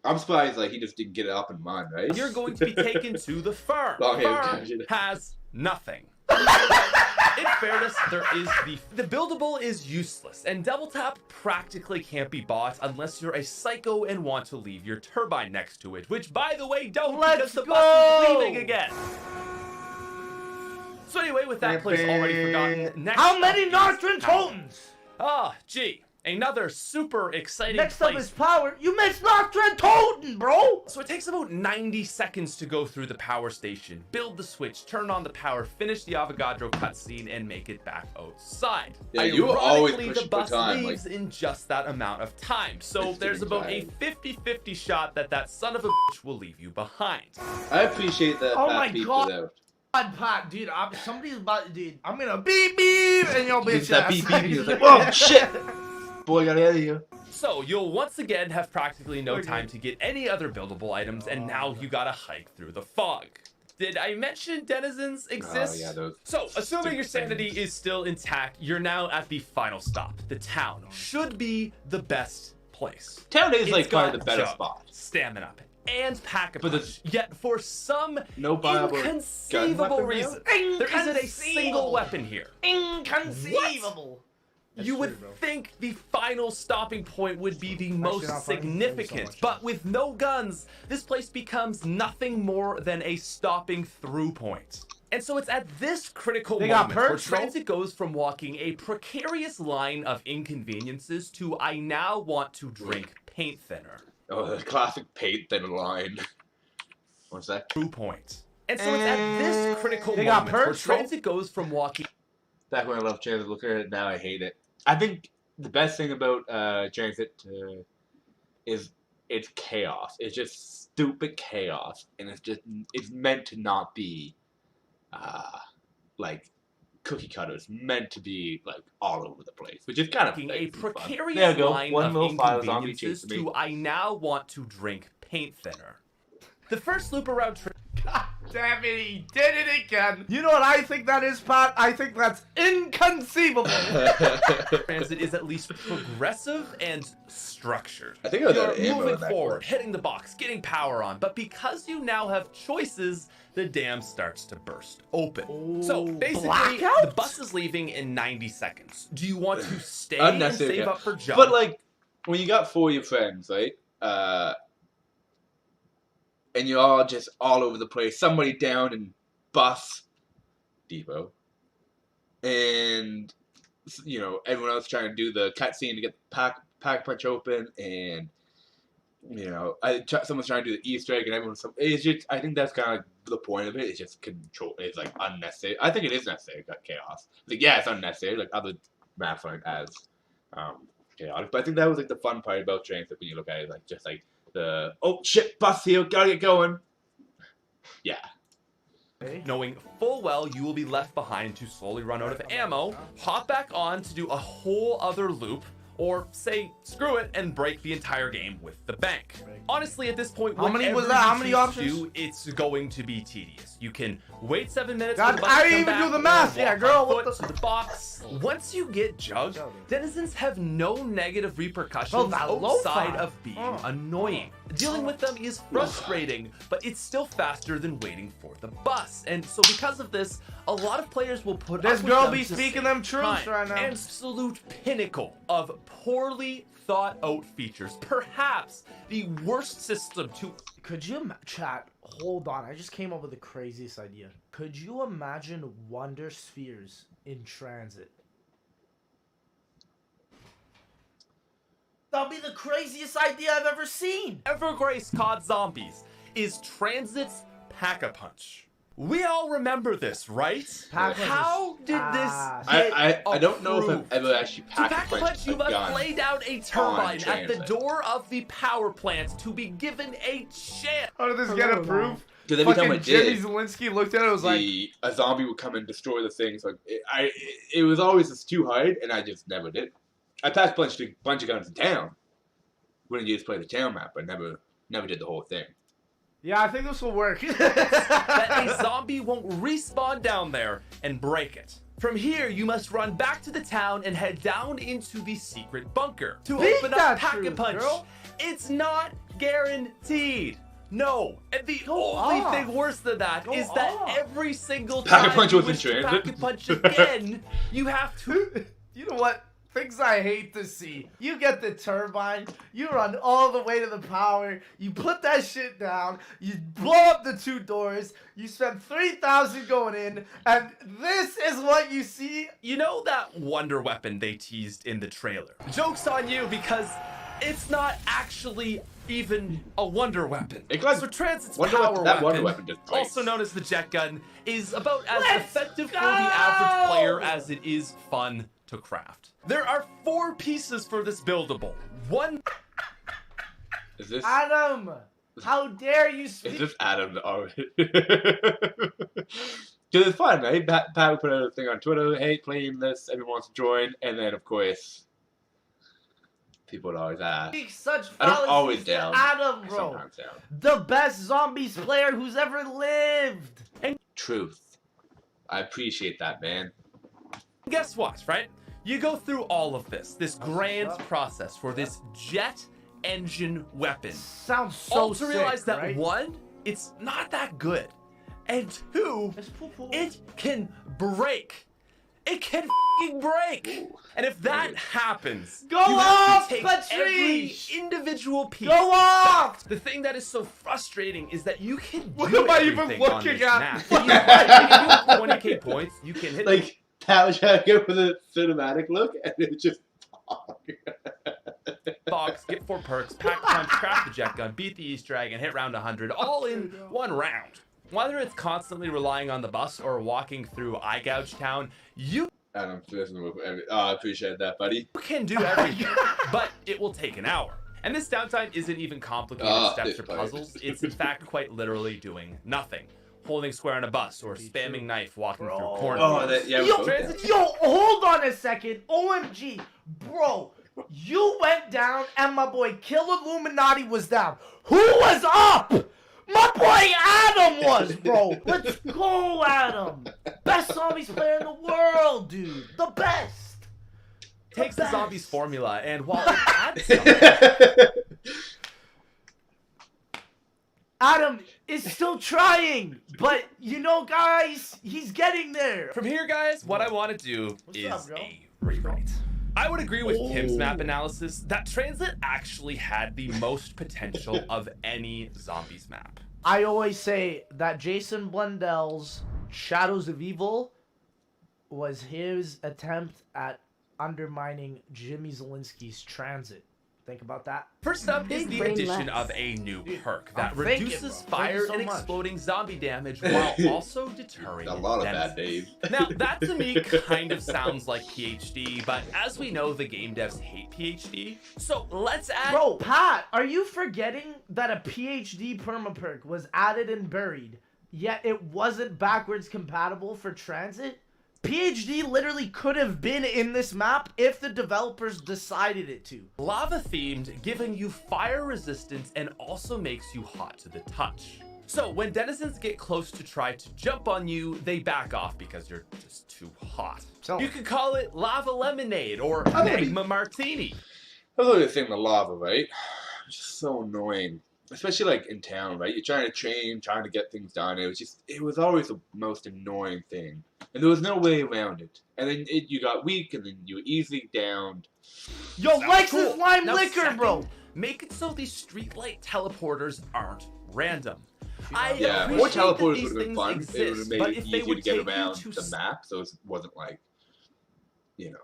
I'm surprised like he just didn't get it up and run, right? You're going to be taken to the farm. Long hair Farm tangent. has nothing. In fairness, there is the buildable is useless, and double tap practically can't be bought unless you're a psycho and want to leave your turbine next to it, which by the way don't because Let's the go! bus is leaving again. So anyway, with that place already forgotten, next How up many is Northern power. Totons? Ah, gee, another super exciting Next up place. is power. You missed Northern Toten, bro. So it takes about 90 seconds to go through the power station, build the switch, turn on the power, finish the Avogadro cutscene, and make it back outside. Yeah, you were always Ironically, pushing the for bus time, leaves in just that amount of time. So Just there's doing about a time. 50-50 shot that that son of a bitch will leave you behind. I appreciate that. Oh Pat my beeped God. it out. God, Pat, dude, somebody's about, dude. I'm gonna beep beep, and you'll bitch It's that ass. beep beep. He was like, "Whoa, shit, boy, got out of here." So you'll once again have practically no time to get any other buildable items, and now you gotta hike through the fog. Did I mention denizens exist? Oh, yeah, those So, assuming your stupid sanity things. is still intact, you're now at the final stop. The town should be the best place. Town is It's like got probably the better jug, spot. stamina, and pack a But the- punch. Yet for some No viable gun inconceivable weapon reason, there isn't a single weapon here. Inconceivable. That's You would true, bro. think the final stopping point would be the most not funny. significant, Thank you so much. but with no guns, this place becomes nothing more than a stopping through point. And so it's at this critical They got moment where perks, bro. transit goes from walking a precarious line of inconveniences to I now want to drink paint thinner. Oh, the classic paint thin line. What's that? Through point. And so it's at this critical They got moment where perks, bro. transit goes from walking Back when I loved Transit, look at it now, I hate it. I think the best thing about Transit is it's chaos. It's just stupid chaos, and it's meant to not be like cookie cutter. It's meant to be like all over the place, which is kind of a nice and fun. precarious There you go. line One of little file zombie inconveniences chasing me. to I now want to drink paint thinner. The first loop around God damn it, he did it again. You know what I think that is, Pat? I think that's inconceivable. transit is at least progressive and structured. I think I was You're out of ammo moving in that forward, corner. hitting the box, getting power on, but because you now have choices, the dam starts to burst open. So basically, blackout? the bus is leaving in 90 seconds. Do you want to stay and Unnecessary. save up for jump? But like when you got 4 of your friends, right? And you're all just all over the place. Somebody down in bus depot, and you know everyone else trying to do the cutscene to get the pack punch open, and you know someone's trying to do the Easter egg, and everyone's. It's just I think that's kind of like the point of it. It's just control. It's like unnecessary. I think it is necessary. Got chaos. Like yeah, it's unnecessary. Like other maps aren't as chaotic, but I think that was like the fun part about Transit when you look at it, like just like. The oh shit bus here, gotta get going. Yeah. Knowing full well you will be left behind to slowly run out of ammo, hop back on to do a whole other loop, or say screw it and break the entire game with the bank. Honestly, at this point, How many was whatever that? How you many choose to options? do, it's going to be tedious. You can wait 7 minutes God, for the bus I to didn't come even do back, the math. or Yeah, walk girl, on what foot the- to the box. Once you get jugged, denizens have no negative repercussions that outside lo-fi. of being annoying. Dealing with them is frustrating, but it's still faster than waiting for the bus. And so because of this, a lot of players will put This up with girl them be to speaking save them truths time. right now. Absolute pinnacle of poorly thought out features. Perhaps the worst system to... Could you chat? Hold on, I just came up with the craziest idea. Could you imagine Wonder Spheres in transit? That'll be the craziest idea I've ever seen. Evergrace COD Zombies is Transit's Pack-a-Punch. We all remember this, right? Pack-a-Punch How is did this ass. get I don't know if I've approved? ever actually To packed Pack-a-Punch, you a must gun. lay down a turbine at the transit. door of the power plant to be given a chance. How did this get approved? Because every time I Jimmy did, Zelensky looked at it and was like, a zombie would come and destroy the thing. So it was always just too hard, and I just never did. I passed a bunch of guns in town. When you just play the town map, but never did the whole thing. yeah, I think this will work. That a zombie won't respawn down there and break it. From here, you must run back to the town and head down into the secret bunker to Beat open that up Pack-a-Punch. truth, girl. It's not guaranteed. No, and the Go only off. thing worse than that Go is that off. every single time Pack-a-Punch you was in wish to transit. Pack-a-Punch again, you have to... You know what? Things I hate to see. You get the turbine, you run all the way to the power, you put that shit down, you blow up the 2 doors, you spend 3,000 going in, and this is what you see. You know that wonder weapon they teased in the trailer? Joke's on you because it's not actually even a wonder weapon. So Transit's power that wonder weapon, weapon just breaks. also known as the jet gun, is about as Let's effective for go! the average player as it is fun to craft. There are 4 pieces for this buildable. One... Is this Adam, how dare you speak? is this Adam already? Because it's fun, right? Pat would put out a thing on Twitter. Hey, playing this. Everyone wants to join, and then of course, people would always ask. Speak such I don't fallacies always to down. Adam, bro. Sometimes down. The best zombies player who's ever lived. Truth. I appreciate that, man. Guess what, right? You go through all of this grand process for this jet engine weapon. Sounds so All to realize sick, that right? 1, it's not that good, and 2, It's poo-poo. it can break. It can f***ing break. And if that happens, Go you have off, to take every Patrice! individual piece. Go off! The thing that is so frustrating is that you can What do am I even everything on looking this at? map. If you have 20k points, you can hit Like Pat was trying to go for the cinematic look, and it just. box, get 4 perks, pack a punch, craft the jet gun, beat the Easter egg, and hit round 100, all in one round. Whether it's constantly relying on the bus or walking through Eye Gouge Town, you Adam, I appreciate that, buddy. can do everything, but it will take an hour. And this downtime isn't even complicated steps this or part. puzzles. It's in fact quite literally doing nothing. Holding square on a bus or spamming knife walking through corners. Oh, yeah. Yo, Transit- yo, hold on a second. OMG, bro. You went down and my boy Kill Illuminati was down. Who was up? My boy Adam was, bro. Let's go, Adam. Best zombies player in the world, dude. The best. Takes the best. zombies formula, and while it adds something, Adam is still trying, but you know, guys, he's getting there. from here, guys, what I want to do What's is up, bro? a rewrite. I would agree with Tim's map analysis that Transit actually had the most potential of any zombies map. I always say that Jason Blundell's Shadows of Evil was his attempt at undermining Jimmy Zelensky's Transit. Think about that. First up is Big the brain addition Lex. of a new perk that I'm thinking, reduces bro. Thank fire you so and much. exploding zombie damage while also deterring A lot of bad denizens. days. Now, that to me kind of sounds like PhD, but as we know, the game devs hate PhD. So let's add... Bro, Pat, are you forgetting that a PhD permaperk was added and buried, yet it wasn't backwards compatible for Transit? PhD literally could have been in this map if the developers decided it to. Lava themed, giving you fire resistance and also makes you hot to the touch. So when denizens get close to try to jump on you, they back off because you're just too hot. So- You could call it lava lemonade or Oh. magma martini. I was always saying the lava, right? It's just so annoying. Especially like in town, right? You're trying to train, trying to get things done. It was always the most annoying thing. And there was no way around it. And then you got weak, and then you were easily downed. Yo, Sounds Lex cool. is lime Now, liquor, second, bro. Make it so these streetlight teleporters aren't random. I Yeah, appreciate more that teleporters these would have been things fun. It would exist, have made but it if they easier would to get take you around to the map, so it wasn't like, you know,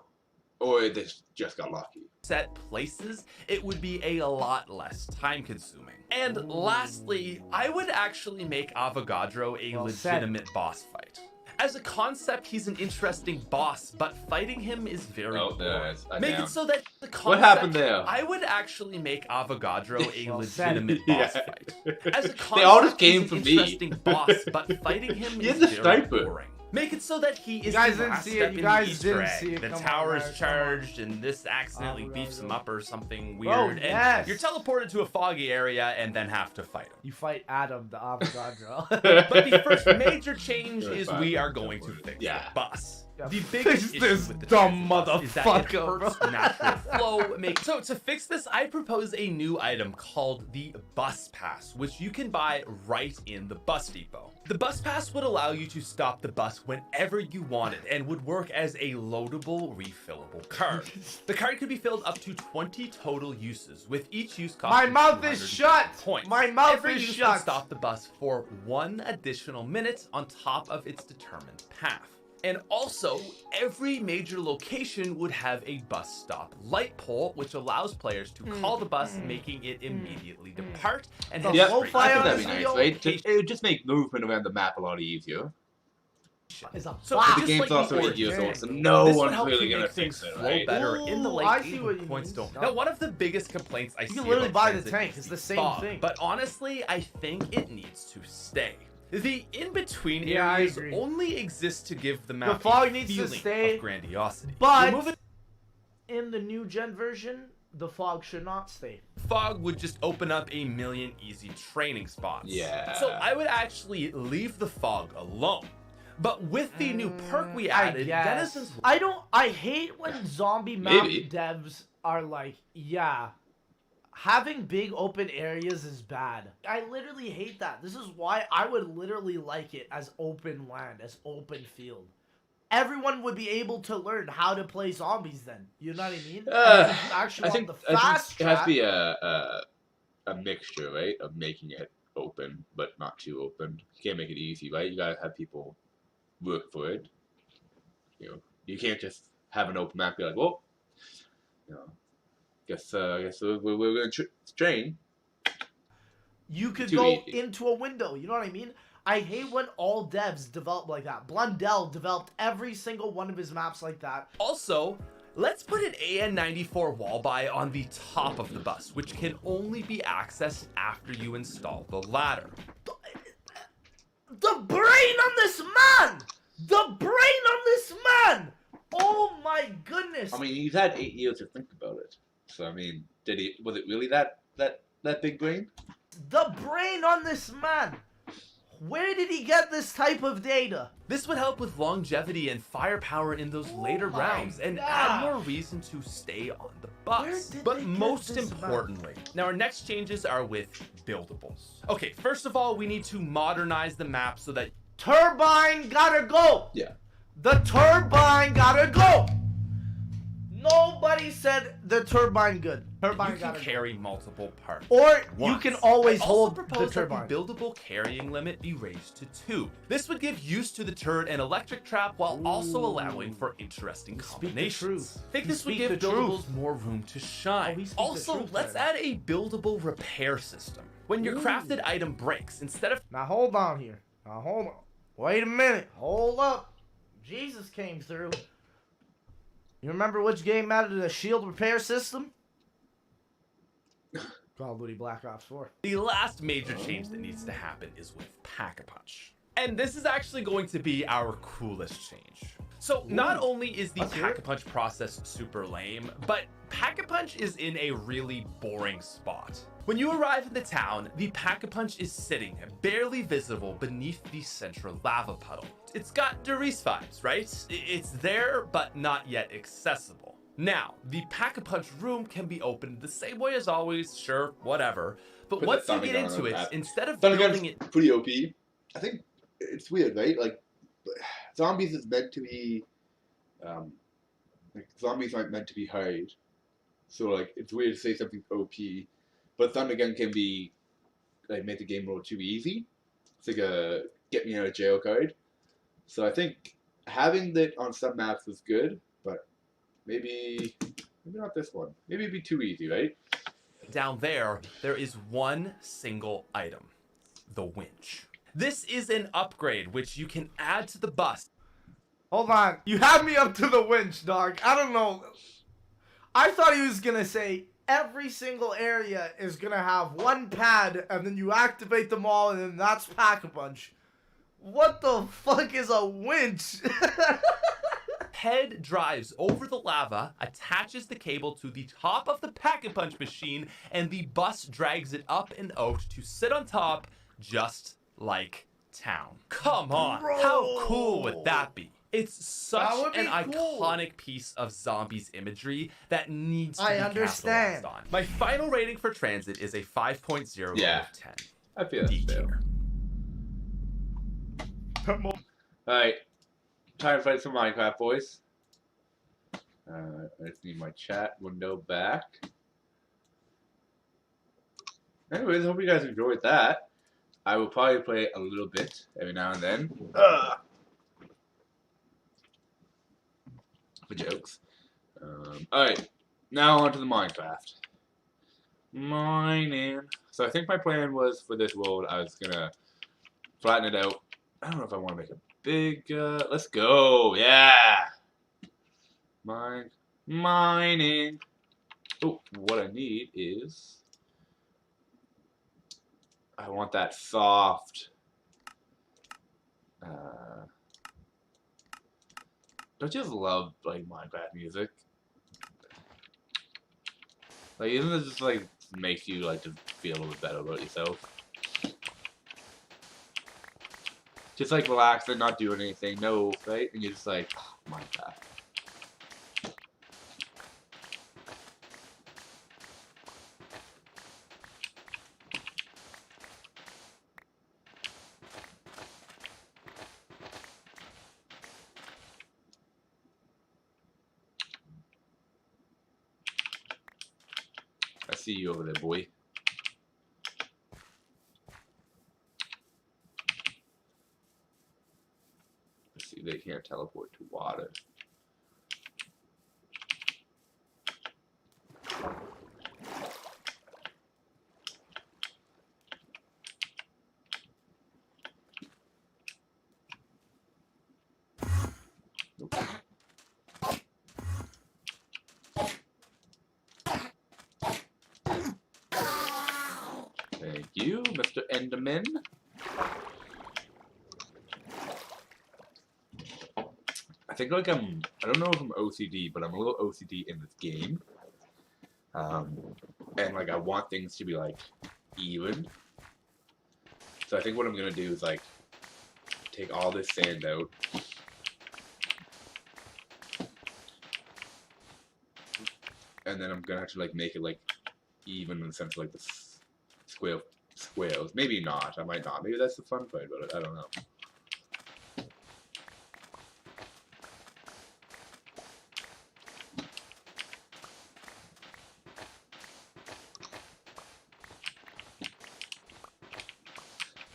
or they just got lucky. set places, it would be a lot less time consuming. And lastly, I would actually make Avogadro a Well said. legitimate boss fight. As a concept, he's an interesting boss, but fighting him is very Oh, there boring. it is. I'm Make down. it so that the concept, What happened there? I would actually make Avogadro a Well said. legitimate boss Yeah. fight. As a concept, They all just came he's from an me. interesting boss, but fighting him He is has a very sniper. boring. Make it so that he is guys the didn't last see it. step You in guys the Easter didn't egg. see it. The Come on, tower is guys, come on. charged, and this accidentally beefs him up or something weird. Oh, and yes. you're teleported to a foggy area and then have to fight him. You fight Adam, the Avogadro. But the first major change Good is fight. we are going to fix Yeah. the bus. Yeah, The fix biggest issue this with the dumb transit bus is that it motherfucker, hurts bro. natural flow. So to fix this, I propose a new item called the Bus Pass, which you can buy right in the bus depot. The Bus Pass would allow you to stop the bus whenever you wanted and would work as a loadable, refillable card. The card could be filled up to 20 total uses, with each use My costing mouth is 200 shut. points. My mouth Every is use shut. can stop the bus for 1 additional minute on top of its determined path. And also, every major location would have a bus stop light pole, which allows players to call the bus, making it immediately depart and head Yeah, Yeah, straight fly I to think on that'd this be nice, video. right? It would just make movement around the map a lot easier. Is a So wow. The just game's like the also origin, easier, so it's no this would one's help really to gonna make things fix it, flow right? better in the Ooh, late I see game, what you points mean. don't. Stop. Now, one of the biggest complaints I see can literally about buy the transit tank. is It's the same fog, thing. But honestly, I think it needs to stay. The in-between Yeah, I areas agree. only exist to give the map fog a needs to feeling stay, of grandiosity. But Remove it, in the new gen version, the fog should not stay. fog would just open up a million easy training spots. Yeah. So I would actually leave the fog alone. But with the new perk we I added, guess. denizens I hate when zombie map Maybe. devs are like, yeah, having big open areas is bad. I literally hate that. This is why I would literally like it as open land, as open field. Everyone would be able to learn how to play zombies then. You know what I mean? And if you actually I want think, the fast it has track, to be a mixture, right? Of making it open, but not too open. You can't make it easy, right? You gotta have people work for it. You know, you can't just have an open map. Be like, well, you know, guess we're gonna train. you could too go easy. into a window. You know what I mean? I hate when all devs develop like that. Blundell developed every single one of his maps like that. Also, let's put an AN94 wall buy on the top of the bus, which can only be accessed after you install the ladder. The brain on this man! The brain on this man! Oh my goodness! I mean, he's had 8 years to think about it. So I mean, was it really that big brain? The brain on this man! Where did he get this type of data? This would help with longevity and firepower in those later my rounds and add gosh. more reason to stay on the Where bus. did But they get most this importantly, now our next changes are with buildables. Okay, first of all, we need to modernize the map so that Turbine gotta go! Yeah. The turbine gotta go! Nobody said the turbine good. Turbine you can gotta go. carry multiple parts. Or you once. can always I also hold the propose that turbine. the buildable carrying limit be raised to 2. This would give use to the turret and electric trap while also allowing for interesting Speak the combinations. truth. I think You this would speak give the buildables truth. more room to Oh, shine. he speak the Also, truth let's there. add a buildable repair system. When your crafted item breaks, instead of Now hold on here. Now hold on. Wait a minute. Hold up. Jesus came through. You remember which game added a shield repair system? Call of Duty Black Ops 4. the last major change that needs to happen is with Pack-a-Punch. And this is actually going to be our coolest change. So not only is the Pack-a-Punch process super lame, but Pack-a-Punch is in a really boring spot. When you arrive in the town, the Pack-a-Punch is sitting barely visible beneath the central lava puddle. It's got Derice vibes, right? It's there, but not yet accessible. Now, the Pack-a-Punch room can be opened the same way as always, sure, whatever. But Put once that you get Thundergun into on it, that. instead of Thundergun's building it... pretty OP. I think it's weird, right? Like, zombies is meant to be, like, zombies aren't meant to be hard. So, like, it's weird to say something's OP. But Thundergun can be, like, make the game roll too easy. It's like a get me out of jail card. So I think having that on some maps is good, but maybe not this one. Maybe it'd be too easy, right? Down there is one single item, the winch. This is an upgrade which you can add to the bus. Hold on. You had me up to the winch, dog. I don't know. I thought he was going to say every single area is going to have one pad and then you activate them all and then that's Pack-a-Punch. What the fuck is a winch? Head drives over the lava, attaches the cable to the top of the Pack-a-Punch machine, and the bus drags it up and out to sit on top, just like town. Come on, Bro. How cool would that be? It's such That would be an cool. iconic piece of zombies imagery that needs to I be understand. capitalized on. My final rating for Transit is a 5.0 Yeah. out of 10. I feel that's fair. Alright. Time to play some Minecraft, boys. I just need my chat window back. Anyways, hope you guys enjoyed that. I will probably play a little bit every now and then. For jokes. Alright, now on to the Minecraft. Mining. So I think my plan was for this world, I was gonna flatten it out. I don't know if I want to make a big, let's go, yeah! Mining. Oh, what I need is, I want that soft, don't you just love, like, Minecraft music? Like, isn't it just, like, makes you, like, just feel a little bit better about yourself? Just, like, relax and not doing anything, no, right? And you're just like, oh, Minecraft. I see you over there, boy. Let's see, they can't teleport to water. Nope. Thank you, Mr. Enderman. I think like I don't know if I'm OCD, but I'm a little OCD in this game. And like I want things to be like even. So I think what I'm gonna do is like take all this sand out. And then I'm gonna have to like make it like even in the sense of like the squares. Maybe not. I might not. Maybe that's the fun part about it. I don't know.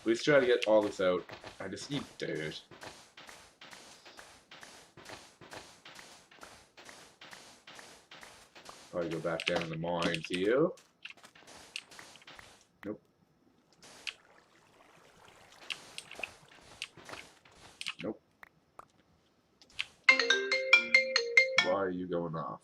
Let's try to get all this out. I just need dirt. Probably go back down the mine here. Nope. Nope. Why are you going off?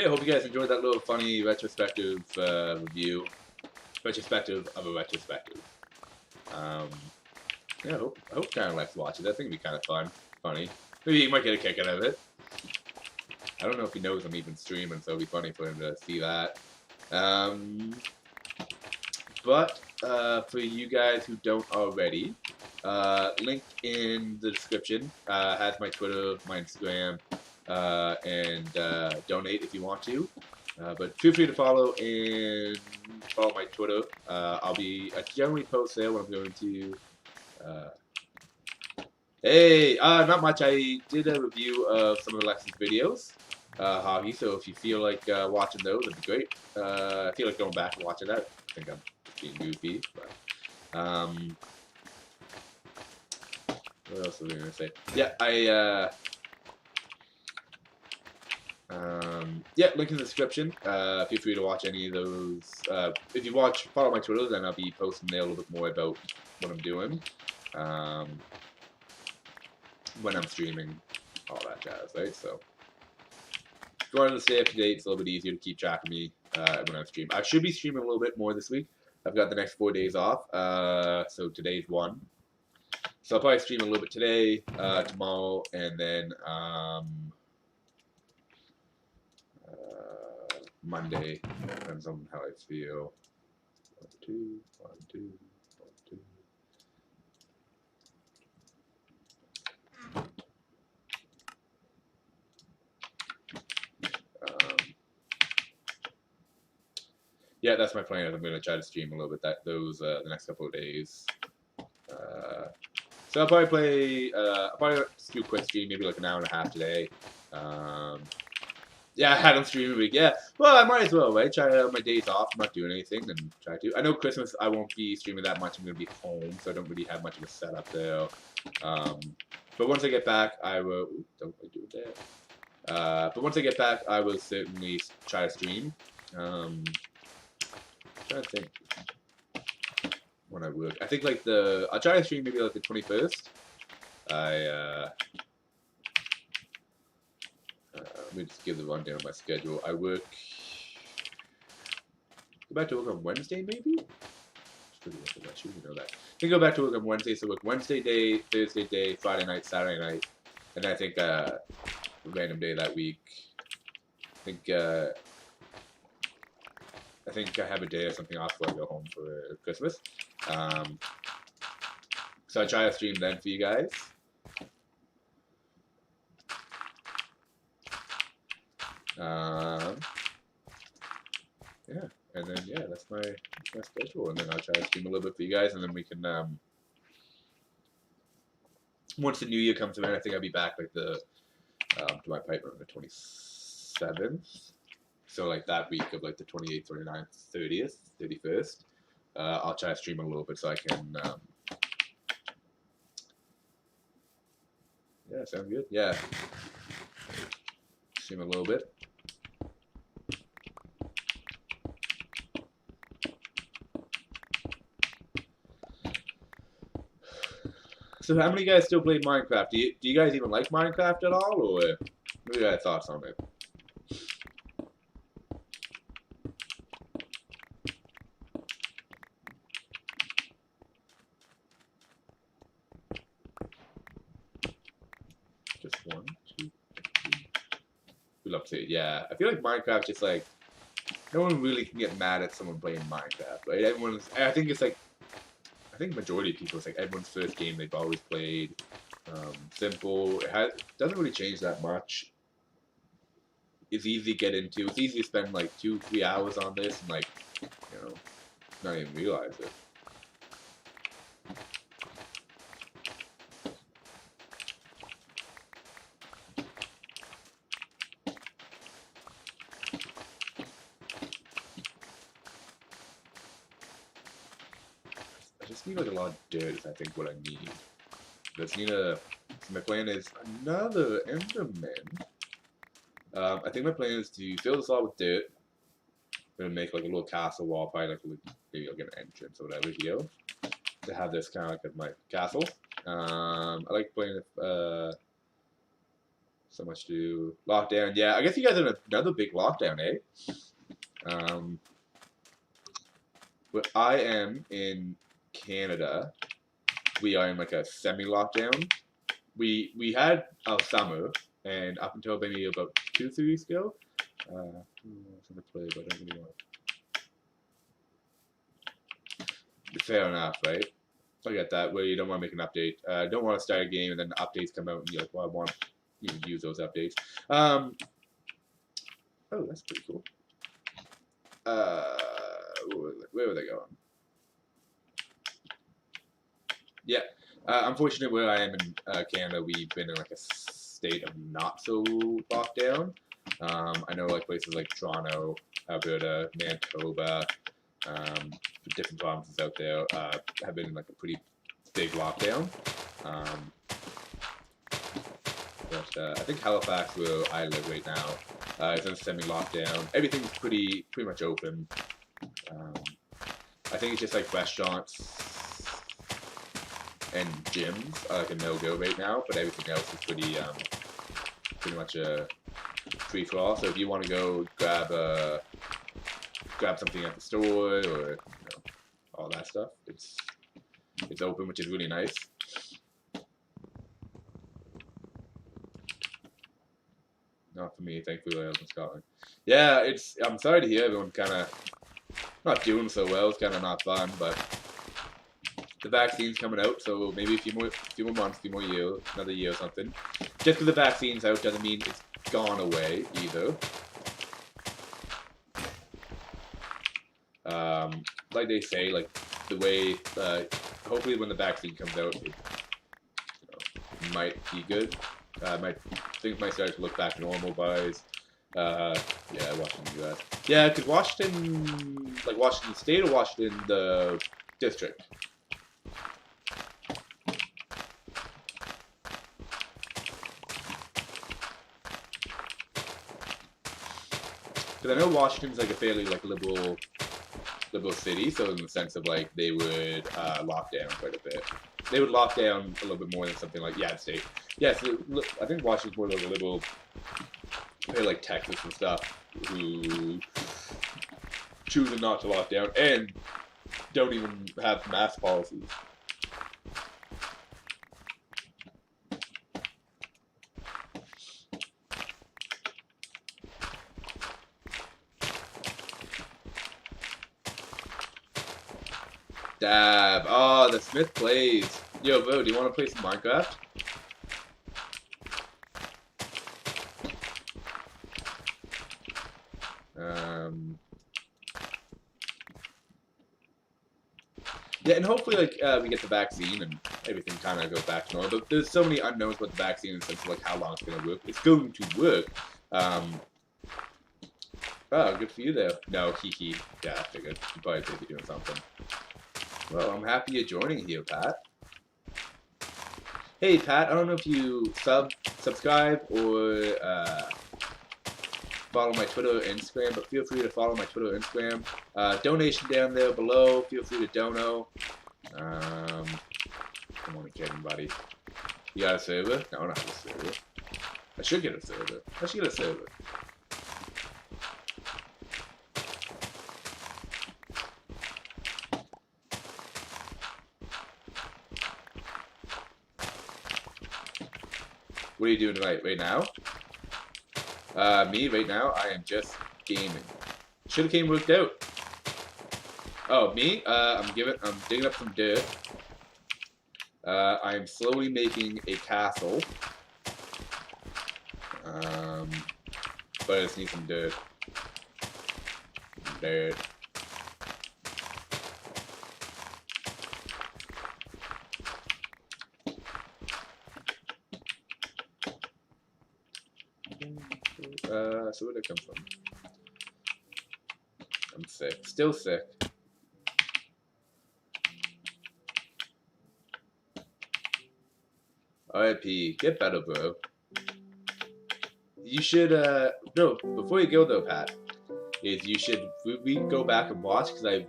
Hey, I hope you guys enjoyed that little funny retrospective review. Retrospective of a retrospective. Yeah, I hope kind of likes watching. I think it'd be kind of fun, funny. Maybe he might get a kick out of it. I don't know if he knows I'm even streaming, so it'd be funny for him to see that. But for you guys who don't already, link in the description has my Twitter, my Instagram, and donate if you want to. But feel free to follow my Twitter. I generally post there when I'm going to. Hey, not much. I did a review of some of Alex's videos, hockey. So if you feel like watching those, it'd be great. I feel like going back and watching that. I think I'm being goofy, but what else was I gonna say? Yeah, link in the description. Feel free to watch any of those. If you follow my Twitter, then I'll be posting there a little bit more about what I'm doing, when I'm streaming, all that jazz, right? So if you wanted to stay up to date, it's a little bit easier to keep track of me when I'm streaming. I should be streaming a little bit more this week. I've got the next 4 days off, so today's one. So I'll probably stream a little bit today, tomorrow, and then Monday. Depends on how I feel. 1, 2, 1, 2, 1, 2. Yeah, that's my plan. I'm going to try to stream a little bit the next couple of days. So I'll probably just do a quick stream, maybe like an hour and a half today. Yeah, I had him stream a week. Yeah, well, I might as well, right? Try to have my days off. I'm not doing anything, then try to. I know Christmas I won't be streaming that much. I'm going to be home, so I don't really have much of a setup there. But once I get back, I will. Ooh, don't I do that? But once I get back, I will certainly try to stream. I'm trying to think when I work. I think like I'll try to stream maybe like the 21st. Let me just give the rundown of my schedule. I work. Go back to work on Wednesday, maybe? I should know that. I think go back to work on Wednesday. So work Wednesday day, Thursday day, Friday night, Saturday night, and then I think a random day that week. I think I have a day or something off before I go home for Christmas. So I try to stream then for you guys. Yeah, and then that's my schedule, and then I'll try to stream a little bit for you guys, and then we can once the new year comes around, I think I'll be back like to my pipe on the 27th. So like that week of like the 28th, 29th, 30th, 31st, I'll try to stream a little bit so I can. Yeah, sound good. Yeah, stream a little bit. So how many of you guys still play Minecraft? Do you guys even like Minecraft at all, or what are your guys' thoughts on it? Just 1, 2, 3. We love to see it. Yeah, I feel like Minecraft just like no one really can get mad at someone playing Minecraft, right? I think it's like. I think majority of people, it's like everyone's first game they've always played. Simple. It doesn't really change that much. It's easy to get into. It's easy to spend like 2-3 hours on this and like, not even realize it. I just need like a lot of dirt is I think what I need. Just need so my plan is another Enderman. I think my plan is to fill this all with dirt. I'm gonna make like a little castle wall, probably like maybe I'll get an entrance or whatever here to have this kind of like at my castle. I like playing with So much to lockdown. Yeah, I guess you guys are in another big lockdown, eh? But I am in Canada. We are in like a semi-lockdown. We had our summer, and up until maybe about 2-3 weeks ago, something to play, but I don't really want. Fair enough, right? I get that. Where you don't want to make an update, don't want to start a game and then the updates come out and you're like, well, I want you to use those updates. Oh, that's pretty cool. Where were they going? Yeah. Unfortunately, where I am in Canada, we've been in like a state of not so lockdown. I know like places like Toronto, Alberta, Manitoba, different provinces out there have been in like a pretty big lockdown. But I think Halifax, where I live right now, is in a semi-lockdown. Everything's pretty much open. I think it's just like restaurants and gyms are like a no-go right now, but everything else is pretty much a free-for-all. So if you want to go grab something at the store or all that stuff, it's open, which is really nice. Not for me, thankfully. I live in Scotland. Yeah, I'm sorry to hear everyone kind of not doing so well. It's kind of not fun, but the vaccine's coming out, so maybe a few more months, a few more years, another year or something. Just because the vaccine's out doesn't mean it's gone away either. Like they say, like the way, hopefully when the vaccine comes out, it might be good. Things might start to look back normal wise. Yeah, Washington, U.S. Yeah, because Washington, like Washington State or Washington the district. Because I know Washington's like a fairly like liberal city, so in the sense of like they would lock down quite a bit. They would lock down a little bit more than something like the state. Yeah, so I think Washington's more like a liberal, compared to like Texas and stuff, who choosing not to lock down and don't even have mask policies. Dab. Oh, the Smith plays. Yo, Bo, do you want to play some Minecraft? Yeah, and hopefully, like, we get the vaccine and everything kind of goes back to normal. But there's so many unknowns with the vaccine in the sense of, like, how long it's going to work. It's going to work. Oh, good for you, there. No, hee. Yeah, I figured. You'd probably think you're doing something. Well, I'm happy you're joining here, Pat. Hey, Pat, I don't know if you subscribe or follow my Twitter or Instagram, but feel free to follow my Twitter or Instagram. Donation down there below. Feel free to dono. Come on, kidding, buddy. You got a server? No, I don't have a server. I should get a server. I should get a server. What are you doing tonight? Right now? Me, right now, I am just gaming. Should've came worked out. Oh, me? I'm digging up some dirt. I'm slowly making a castle. But I just need some dirt. Dirt. So where'd it come from? I'm sick. Still sick. RIP. Get better, bro. You should, no, before you go though, Pat, you should go back and watch, because I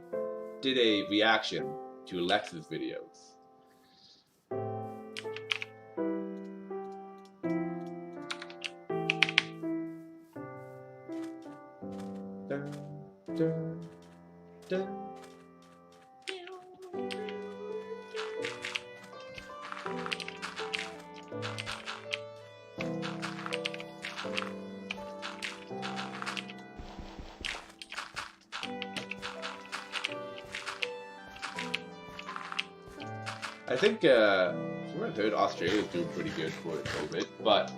did a reaction to Lex's videos. Dun, dun, dun. I think, from what I've heard, Australia's doing pretty good for COVID, but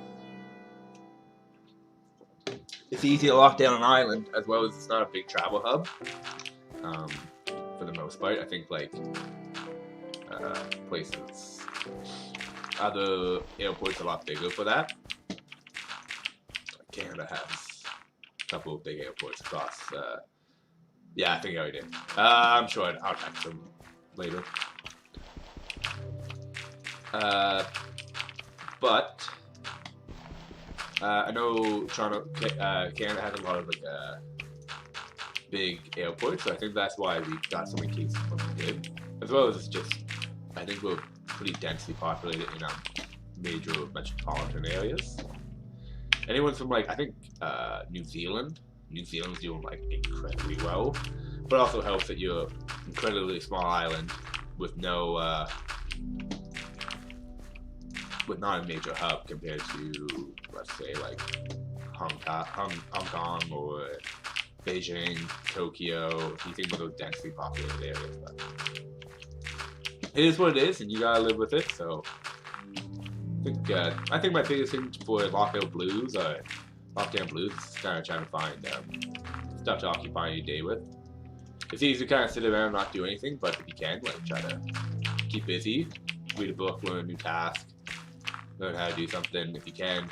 it's easy to lock down an island, as well as it's not a big travel hub. For the most part, I think like places, other airports are a lot bigger for that. Canada has a couple of big airports across. Yeah, I think I already did. I'm sure I'll text them later. But I know Toronto, Canada has a lot of like big airports, so I think that's why we got so many cases when we did. As well as it's just, I think we're pretty densely populated in major metropolitan areas. Anyone from like, I think New Zealand's doing like incredibly well, but it also helps that you're an incredibly small island with no, with not a major hub compared to, let's say, like Hong Kong or Beijing, Tokyo. If you think of those densely populated areas, but it is what it is, and you gotta live with it. So I think my biggest thing for lockdown blues is kind of trying to find stuff to occupy your day with. It's easy to kind of sit around and not do anything, but if you can, like, try to keep busy, read a book, learn a new task, learn how to do something if you can.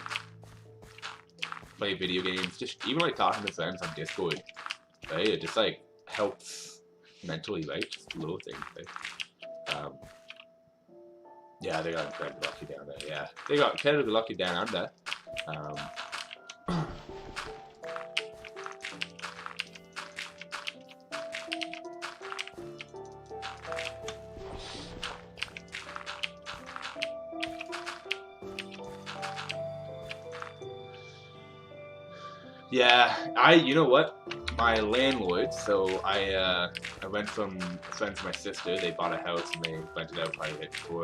Play video games, just even like talking to friends on Discord, right? It just like helps mentally, right? Just little things, right? Yeah, they got incredibly lucky down there. Yeah, they got incredibly lucky down under. Yeah, you know what? My landlord, so I went from friends of my sister, they bought a house and they rented out private for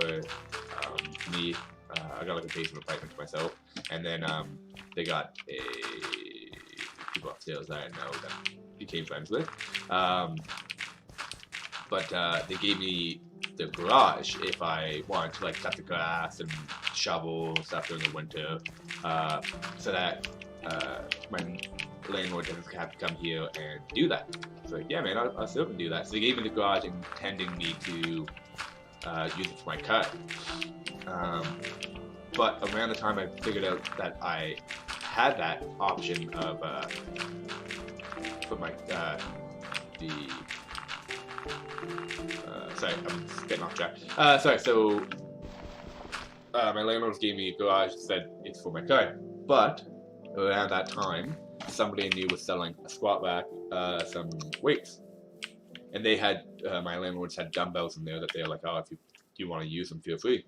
me. I got like a basement apartment to myself, and then they got people upstairs that I know that became friends with. But they gave me the garage if I wanted to like cut the grass and shovel stuff during the winter, so that my landlord doesn't have to come here and do that. So yeah, man, I'll still can do that. So they gave me the garage intending me to use it for my cut. But around the time I figured out that I had that option of for my sorry, I'm getting off track. Sorry, so my landlord gave me a garage, said it's for my cut, but around that time, somebody I knew was selling a squat rack, some weights, and they had my landlords had dumbbells in there that they're like, oh, if you want to use them, feel free.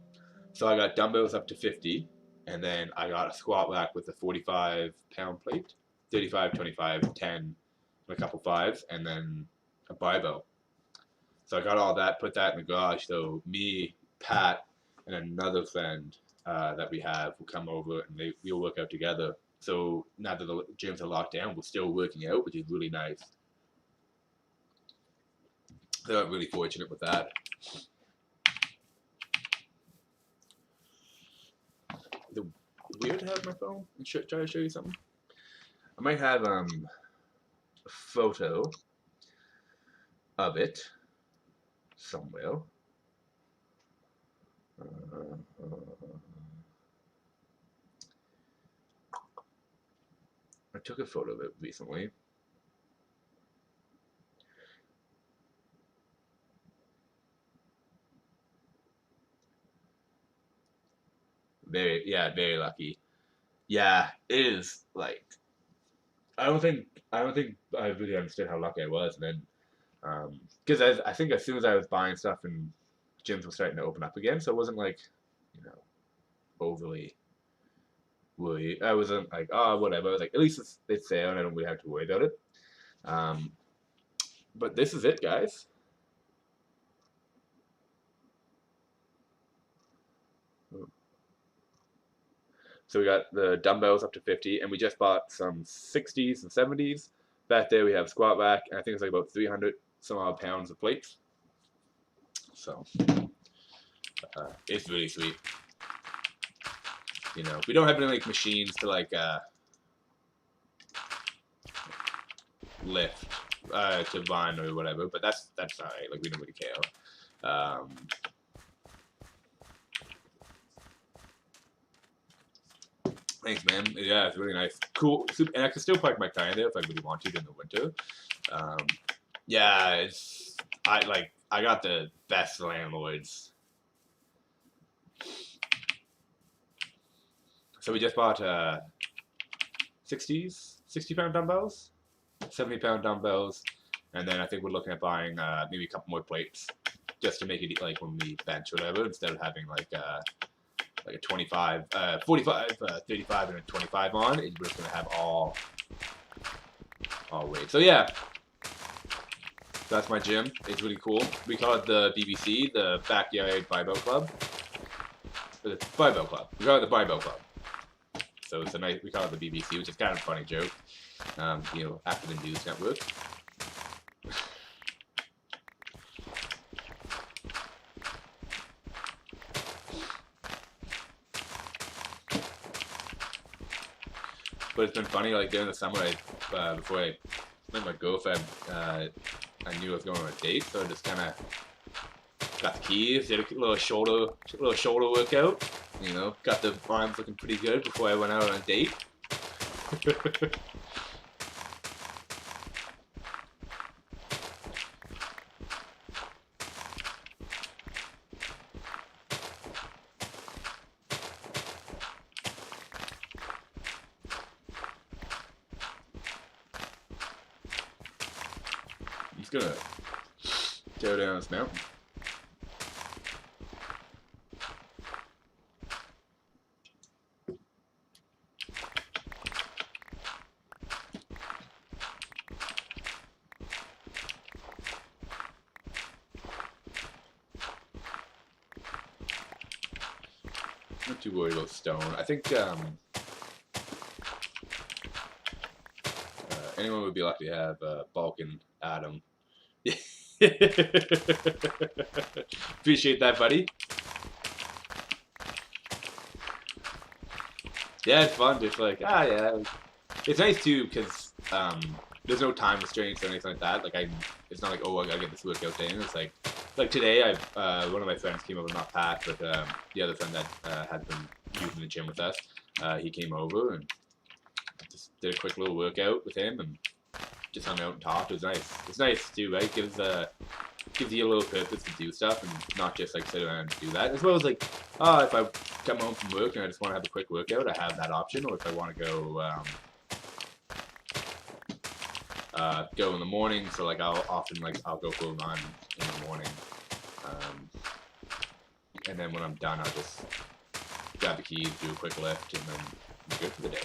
So I got dumbbells up to 50, and then I got a squat rack with a 45-pound plate, 35, 25, 10, and a couple fives, and then a barbell. So I got all that, put that in the garage. So me, Pat, and another friend that we have will come over, and we'll work out together. So now that the gyms are locked down, we're still working out, which is really nice. So I'm really fortunate with that. Is it weird to have my phone and try to show you something? I might have a photo of it somewhere. I took a photo of it recently. Very lucky. Yeah, it is like I don't think I really understood how lucky I was, and then because I think as soon as I was buying stuff and gyms were starting to open up again, so it wasn't like, you know, overly worried. I wasn't like, oh, whatever. I was like, at least it's there and I don't really have to worry about it. But this is it, guys. So we got the dumbbells up to 50, and we just bought some 60s and 70s. Back there we have squat rack, and I think it's like about 300 some odd pounds of plates. So it's really sweet. You know, we don't have any like machines to like lift to Vine or whatever, but that's alright. Like we don't really care. Thanks, man. Yeah, it's really nice. Cool. And I can still park my car in there if I really want to in the winter. Yeah, it's I got the best landlords. So we just bought 60-pound dumbbells, 70-pound dumbbells, and then I think we're looking at buying maybe a couple more plates just to make it like when we bench or whatever, instead of having like a 25, 45, 35, and a 25 on. We're just gonna have all weight. So yeah, that's my gym. It's really cool. We call it the BBC, the Backyard Barbell Club. The Barbell Club. We call it the Barbell Club. So it's a nice. We call it the BBC, which is kind of a funny joke. You know, after the news network. But it's been funny, like during the summer, before I met my girlfriend, I knew I was going on a date, so I just kind of got the keys, did a little shoulder workout. You know, got the arms looking pretty good before I went out on a date. I'm just gonna go down this mountain. Not too worried about stone. I think anyone would be lucky to have Balkan Adam. Appreciate that, buddy. Yeah, it's fun. Just like, yeah. It's nice too because there's no time restraints or anything like that. Like it's not like, oh, I gotta get this workout in. It's like today, one of my friends came over, not Pat, but the other friend that had been using the gym with us. He came over and just did a quick little workout with him and just hung out and talked. It was nice. It's nice too, right? Gives you a little purpose to do stuff and not just like sit around and do that. As well as like, if I come home from work and I just want to have a quick workout, I have that option. Or if I want to go in the morning, so like I'll go for a run in the morning, and then when I'm done, I'll just grab the keys, do a quick lift, and then I'm good for the day.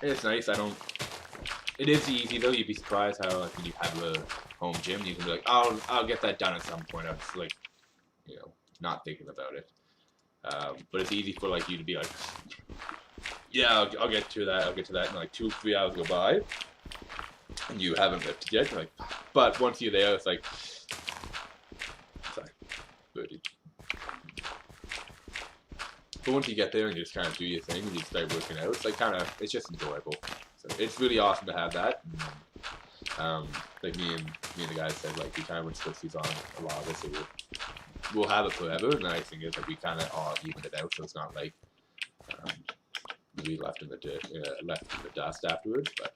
It's nice. It is easy though. You'd be surprised how like when you have a home gym, you can be like, I'll get that done at some point. I was like, you know, not thinking about it. But it's easy for like you to be like, yeah, I'll get to that. I'll get to that, and like 2-3 hours go by, and you haven't lifted yet. You're like, but once you're there, it's like, sorry, birdie. But once you get there and you just kind of do your thing and you start working out, it's like it's just enjoyable. So it's really awesome to have that. Like me and the guys said, like we kind of went splitsies on a lot of it, so we'll have it forever. And the nice thing is that we kind of all evened it out, so it's not like we left in the dust afterwards. But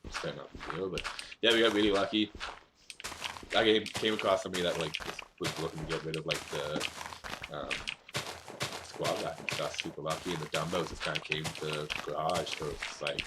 it's kind of not the deal. But yeah, we got really lucky. I came across somebody that like just was looking to get rid of like the squat rack and stuff. Super lucky, and the dumbbells just kind of came to the garage, so it's like.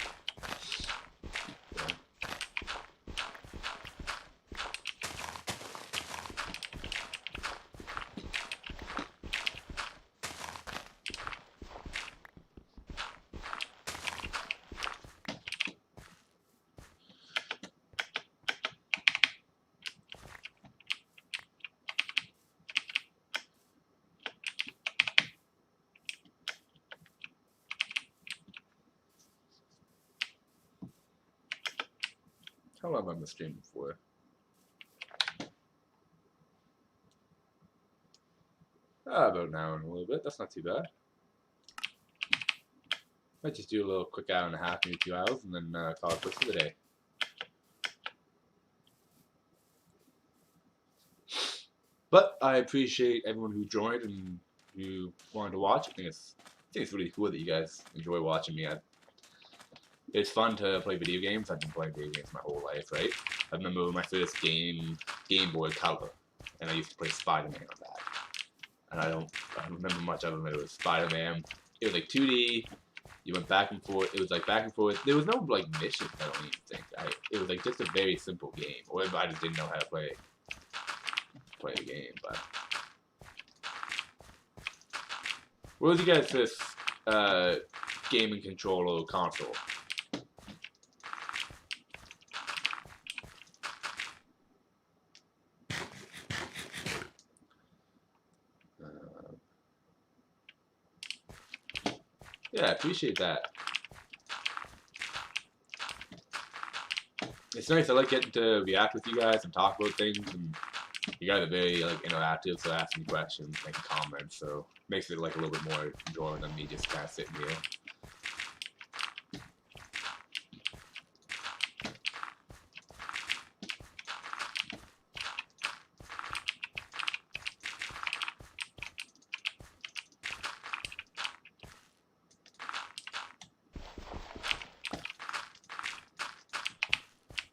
How long have I been streaming for? About an hour and a little bit. That's not too bad. Might just do a little quick hour and a half, maybe 2 hours, and then call it quits for the day. But I appreciate everyone who joined and who wanted to watch. I think it's really cool that you guys enjoy watching me. It's fun to play video games. I've been playing video games my whole life, right? I remember my first Game Boy Color, and I used to play Spider-Man on that. And I don't remember much of it. It was Spider-Man. It was like 2D. You went back and forth. It was like back and forth. There was no like missions. I don't even think. It was like just a very simple game. Or I just didn't know how to play the game. But what was you guys' first gaming controller or console? Yeah, I appreciate that. It's nice. I like getting to react with you guys and talk about things, and you guys are very like interactive, so asking questions, making comments, so it makes it like a little bit more enjoyable than me just kind of sitting here.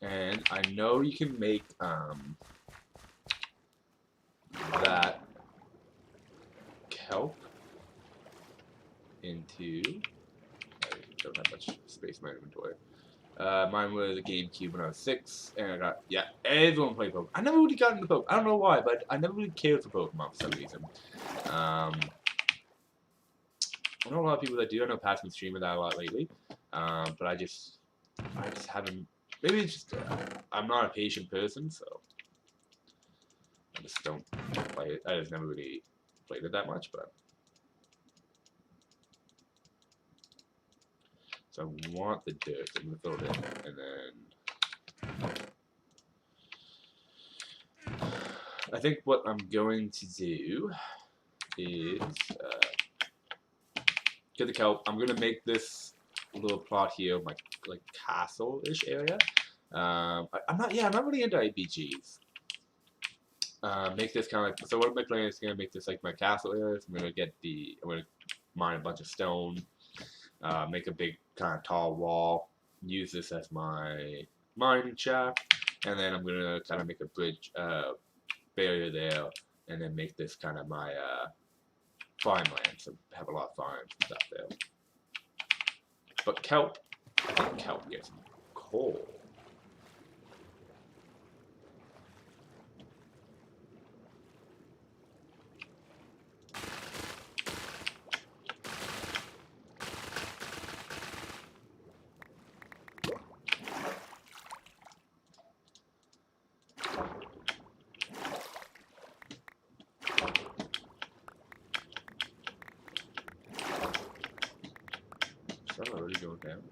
And I know you can make that kelp into. I don't have much space in my inventory. Mine was a GameCube when I was 6, and I got everyone played Pokemon. I never really got into Pokemon. I don't know why, but I never really cared for Pokemon for some reason. I know a lot of people that do. I know Pat's been streaming that a lot lately, but I just haven't. Maybe it's just I'm not a patient person, so I just don't play it. I just never really played it that much, but so I want the dirt. I'm gonna fill it in, and then I think what I'm going to do is get the kelp. I'm gonna make this little plot here, my like castle-ish area. I'm not really into RPGs. Make this kind of like, so what my plan is gonna make this like my castle area. So I'm gonna mine a bunch of stone, make a big kind of tall wall, use this as my mining shaft, and then I'm gonna kind of make a bridge barrier there, and then make this kind of my farmland. So have a lot of farms and stuff there. But kelp, I think kelp gets coal. Sun already going down.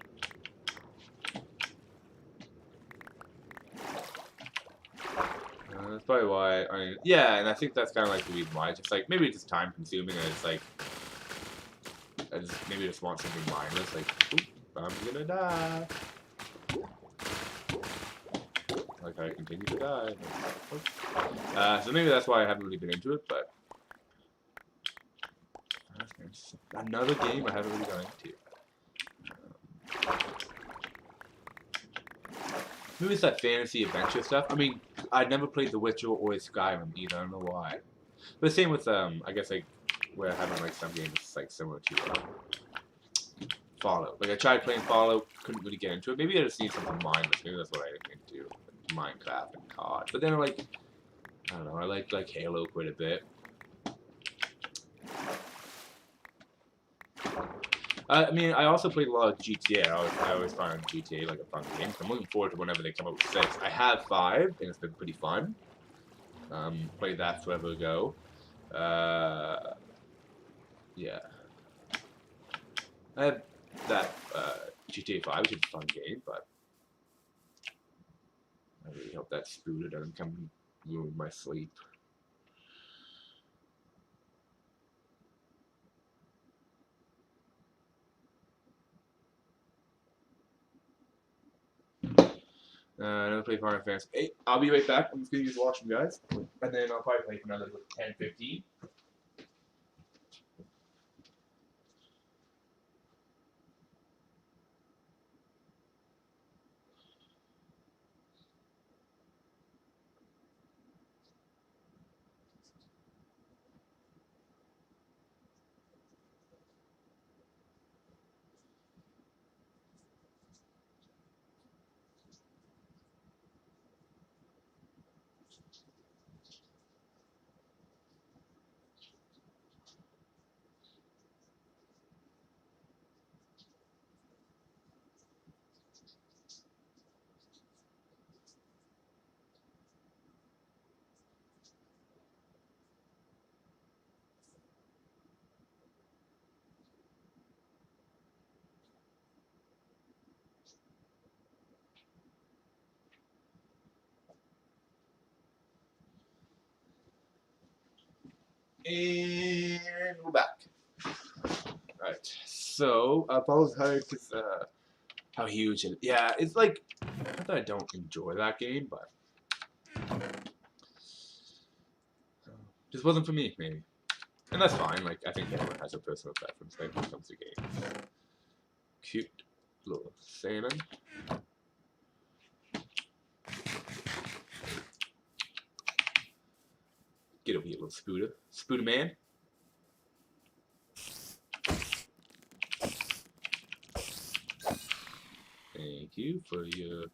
That's probably why. And I think that's kind of like the reason why. It's just like maybe it's just time consuming, and it's like I just want something mindless. Like, oop, I'm gonna die. Like I continue to die. So maybe that's why I haven't really been into it, but another game I haven't really gone into. Maybe it's that fantasy adventure stuff. I mean, I never played The Witcher or Skyrim either. I don't know why. But same with I guess like where I haven't like some games like similar to Fallout. Like I tried playing Fallout, couldn't really get into it. Maybe I just need something mindless. Maybe that's what I didn't into Minecraft and COD. But then like I don't know. I like Halo quite a bit. I mean, I also played a lot of GTA. I always find GTA like a fun game. So I'm looking forward to whenever they come out with 6. I have 5, and it's been pretty fun. Played that forever ago. Yeah. I have that GTA 5, which is a fun game, but hope that Spooder doesn't come ruin my sleep. Another play Final Fantasy 8. I'll be right back. I'm just gonna use the washroom, guys, and then I'll probably play for another 10, 15. And we're back. Alright, so Apollo's hard because how huge it is. Yeah, it's like, not that I don't enjoy that game, but just wasn't for me, maybe. And that's fine, like, I think everyone has a personal preference when it comes to games. Cute little salmon. Get over here, little Spooder. Spooder man. Thank you for your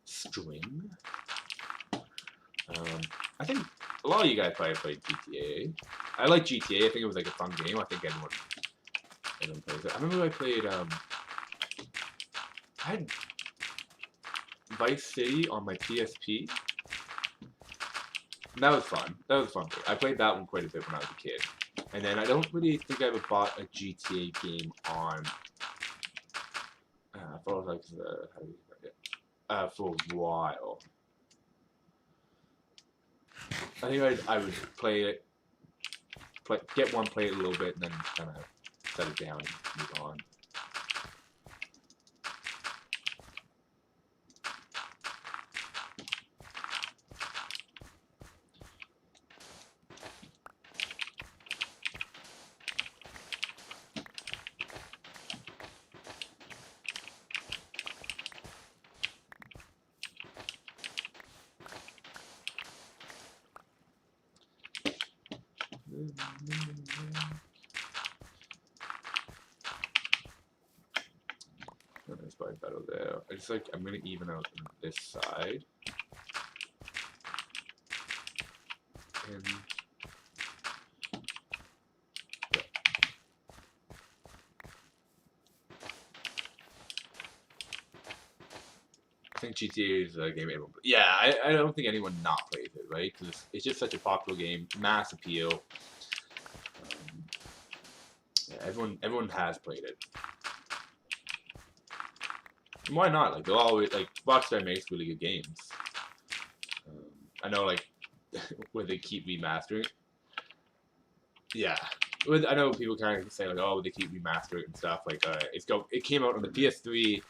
string. I think a lot of you guys probably played GTA. I like GTA. I think it was like a fun game. I think everyone plays it. I remember I played I had Vice City on my PSP. And that was fun. That was a fun game. I played that one quite a bit when I was a kid. And then I don't really think I ever bought a GTA game on for like for a while. I think I would play it, get one, play it a little bit, and then kind of set it down and move on. That's probably better there. I just like, I'm gonna even out on this side. And yeah. I think GTA is a game everyone. Yeah, I don't think anyone not plays it, right? Because it's just such a popular game, mass appeal. Yeah, everyone has played it. And why not? Like, they'll always, like, Rockstar makes really good games. I know, like, where they keep remastering. Yeah. I know people kind of say, like, oh, they keep remastering and stuff. Like, it came out on the PS3,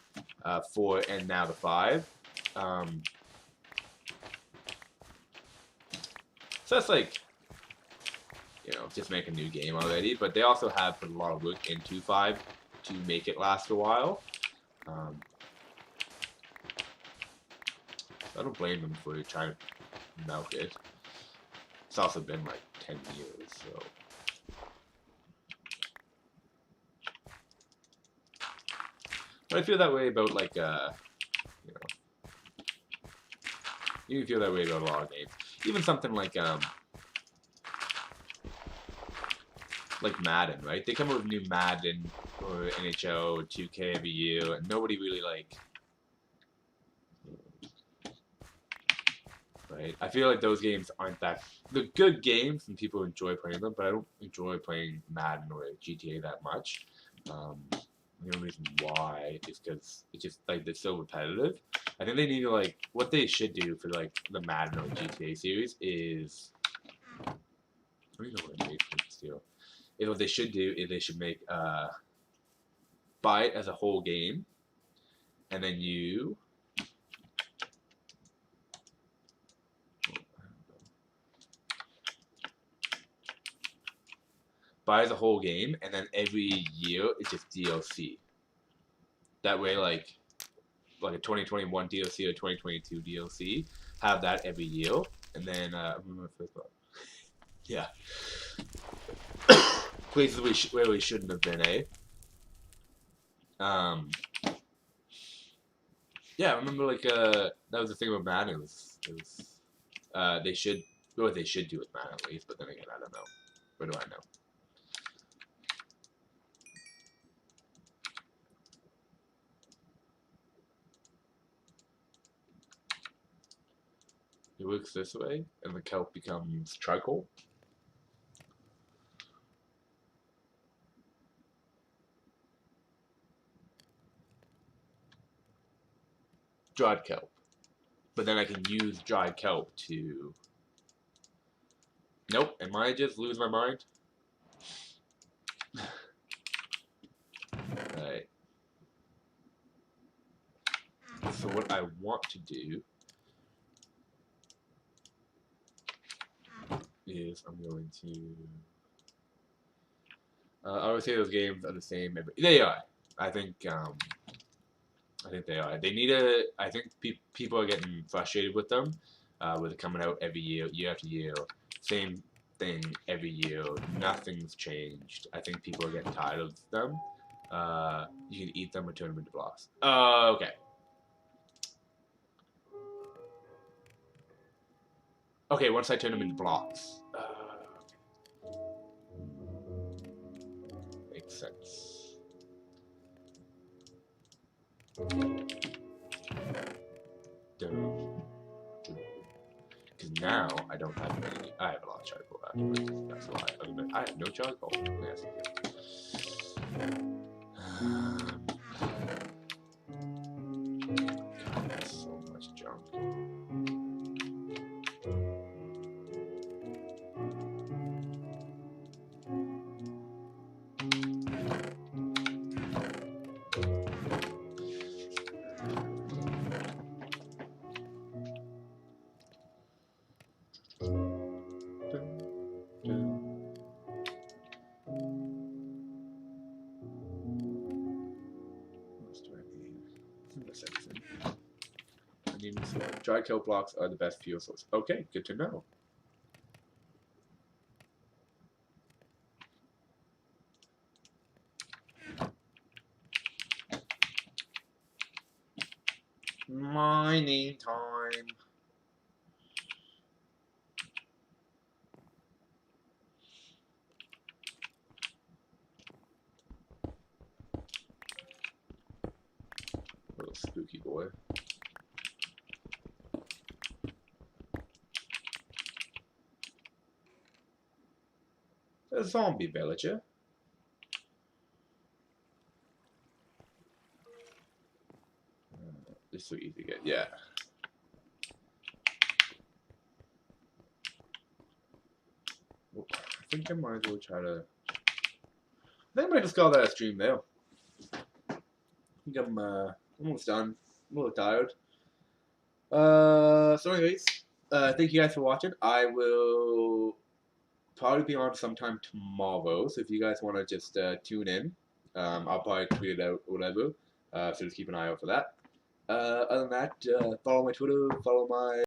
4, and now the 5. So that's like, you know, just make a new game already. But they also have put a lot of work into 5 to make it last a while. I don't blame them for trying to milk it. It's also been like 10 years, so. But I feel that way about like, you know, you can feel that way about a lot of games. Even something like Madden, right? They come out with new Madden or NHL or 2K every year, and nobody really like. Right? I feel like those games aren't that. They're good games and people enjoy playing them, but I don't enjoy playing Madden or GTA that much. The only reason why is because it's just like they're so repetitive. I think they need to like what they should do for like the Madden or GTA series is I don't even know what it makes for this deal. Is what they should do is they should make buy it as a whole game, and then you buy the whole game, and then every year it's just DLC. That way, like a 2021 DLC or 2022 DLC, have that every year, and then yeah, places where we shouldn't have been, eh? Yeah, I remember like that was the thing about Madden. They should what they should do with Madden at least, but then again, I don't know. What do I know? It works this way, and the kelp becomes charcoal. Dried kelp. But then I can use dried kelp to... Nope, am I just lose my mind? Right. So what I want to do is I'm going to... I would say those games are the same. They are. I think they are. They need a... I think people are getting frustrated with them, with it coming out every year, year after year. Same thing every year. Nothing's changed. I think people are getting tired of them. You can eat them or turn them into blocks. Okay. Okay, once I turn them into blocks. Makes sense. Because now I don't have any. I have a lot of charcoal afterwards. That's why. I have no charcoal. Yes. God, that's so much junk. Dry kelp blocks are the best fuel source. Okay, good to know. Mining time. Little spooky boy. A zombie villager. This is so easy to get. Yeah. Well, I think I might as well try to. I think I might just call that a stream there. I think I'm almost done. I'm a little tired. So anyways, thank you guys for watching. I will probably be on sometime tomorrow, so if you guys want to just tune in, I'll probably tweet it out or whatever, so just keep an eye out for that. Other than that, follow my Twitter, follow my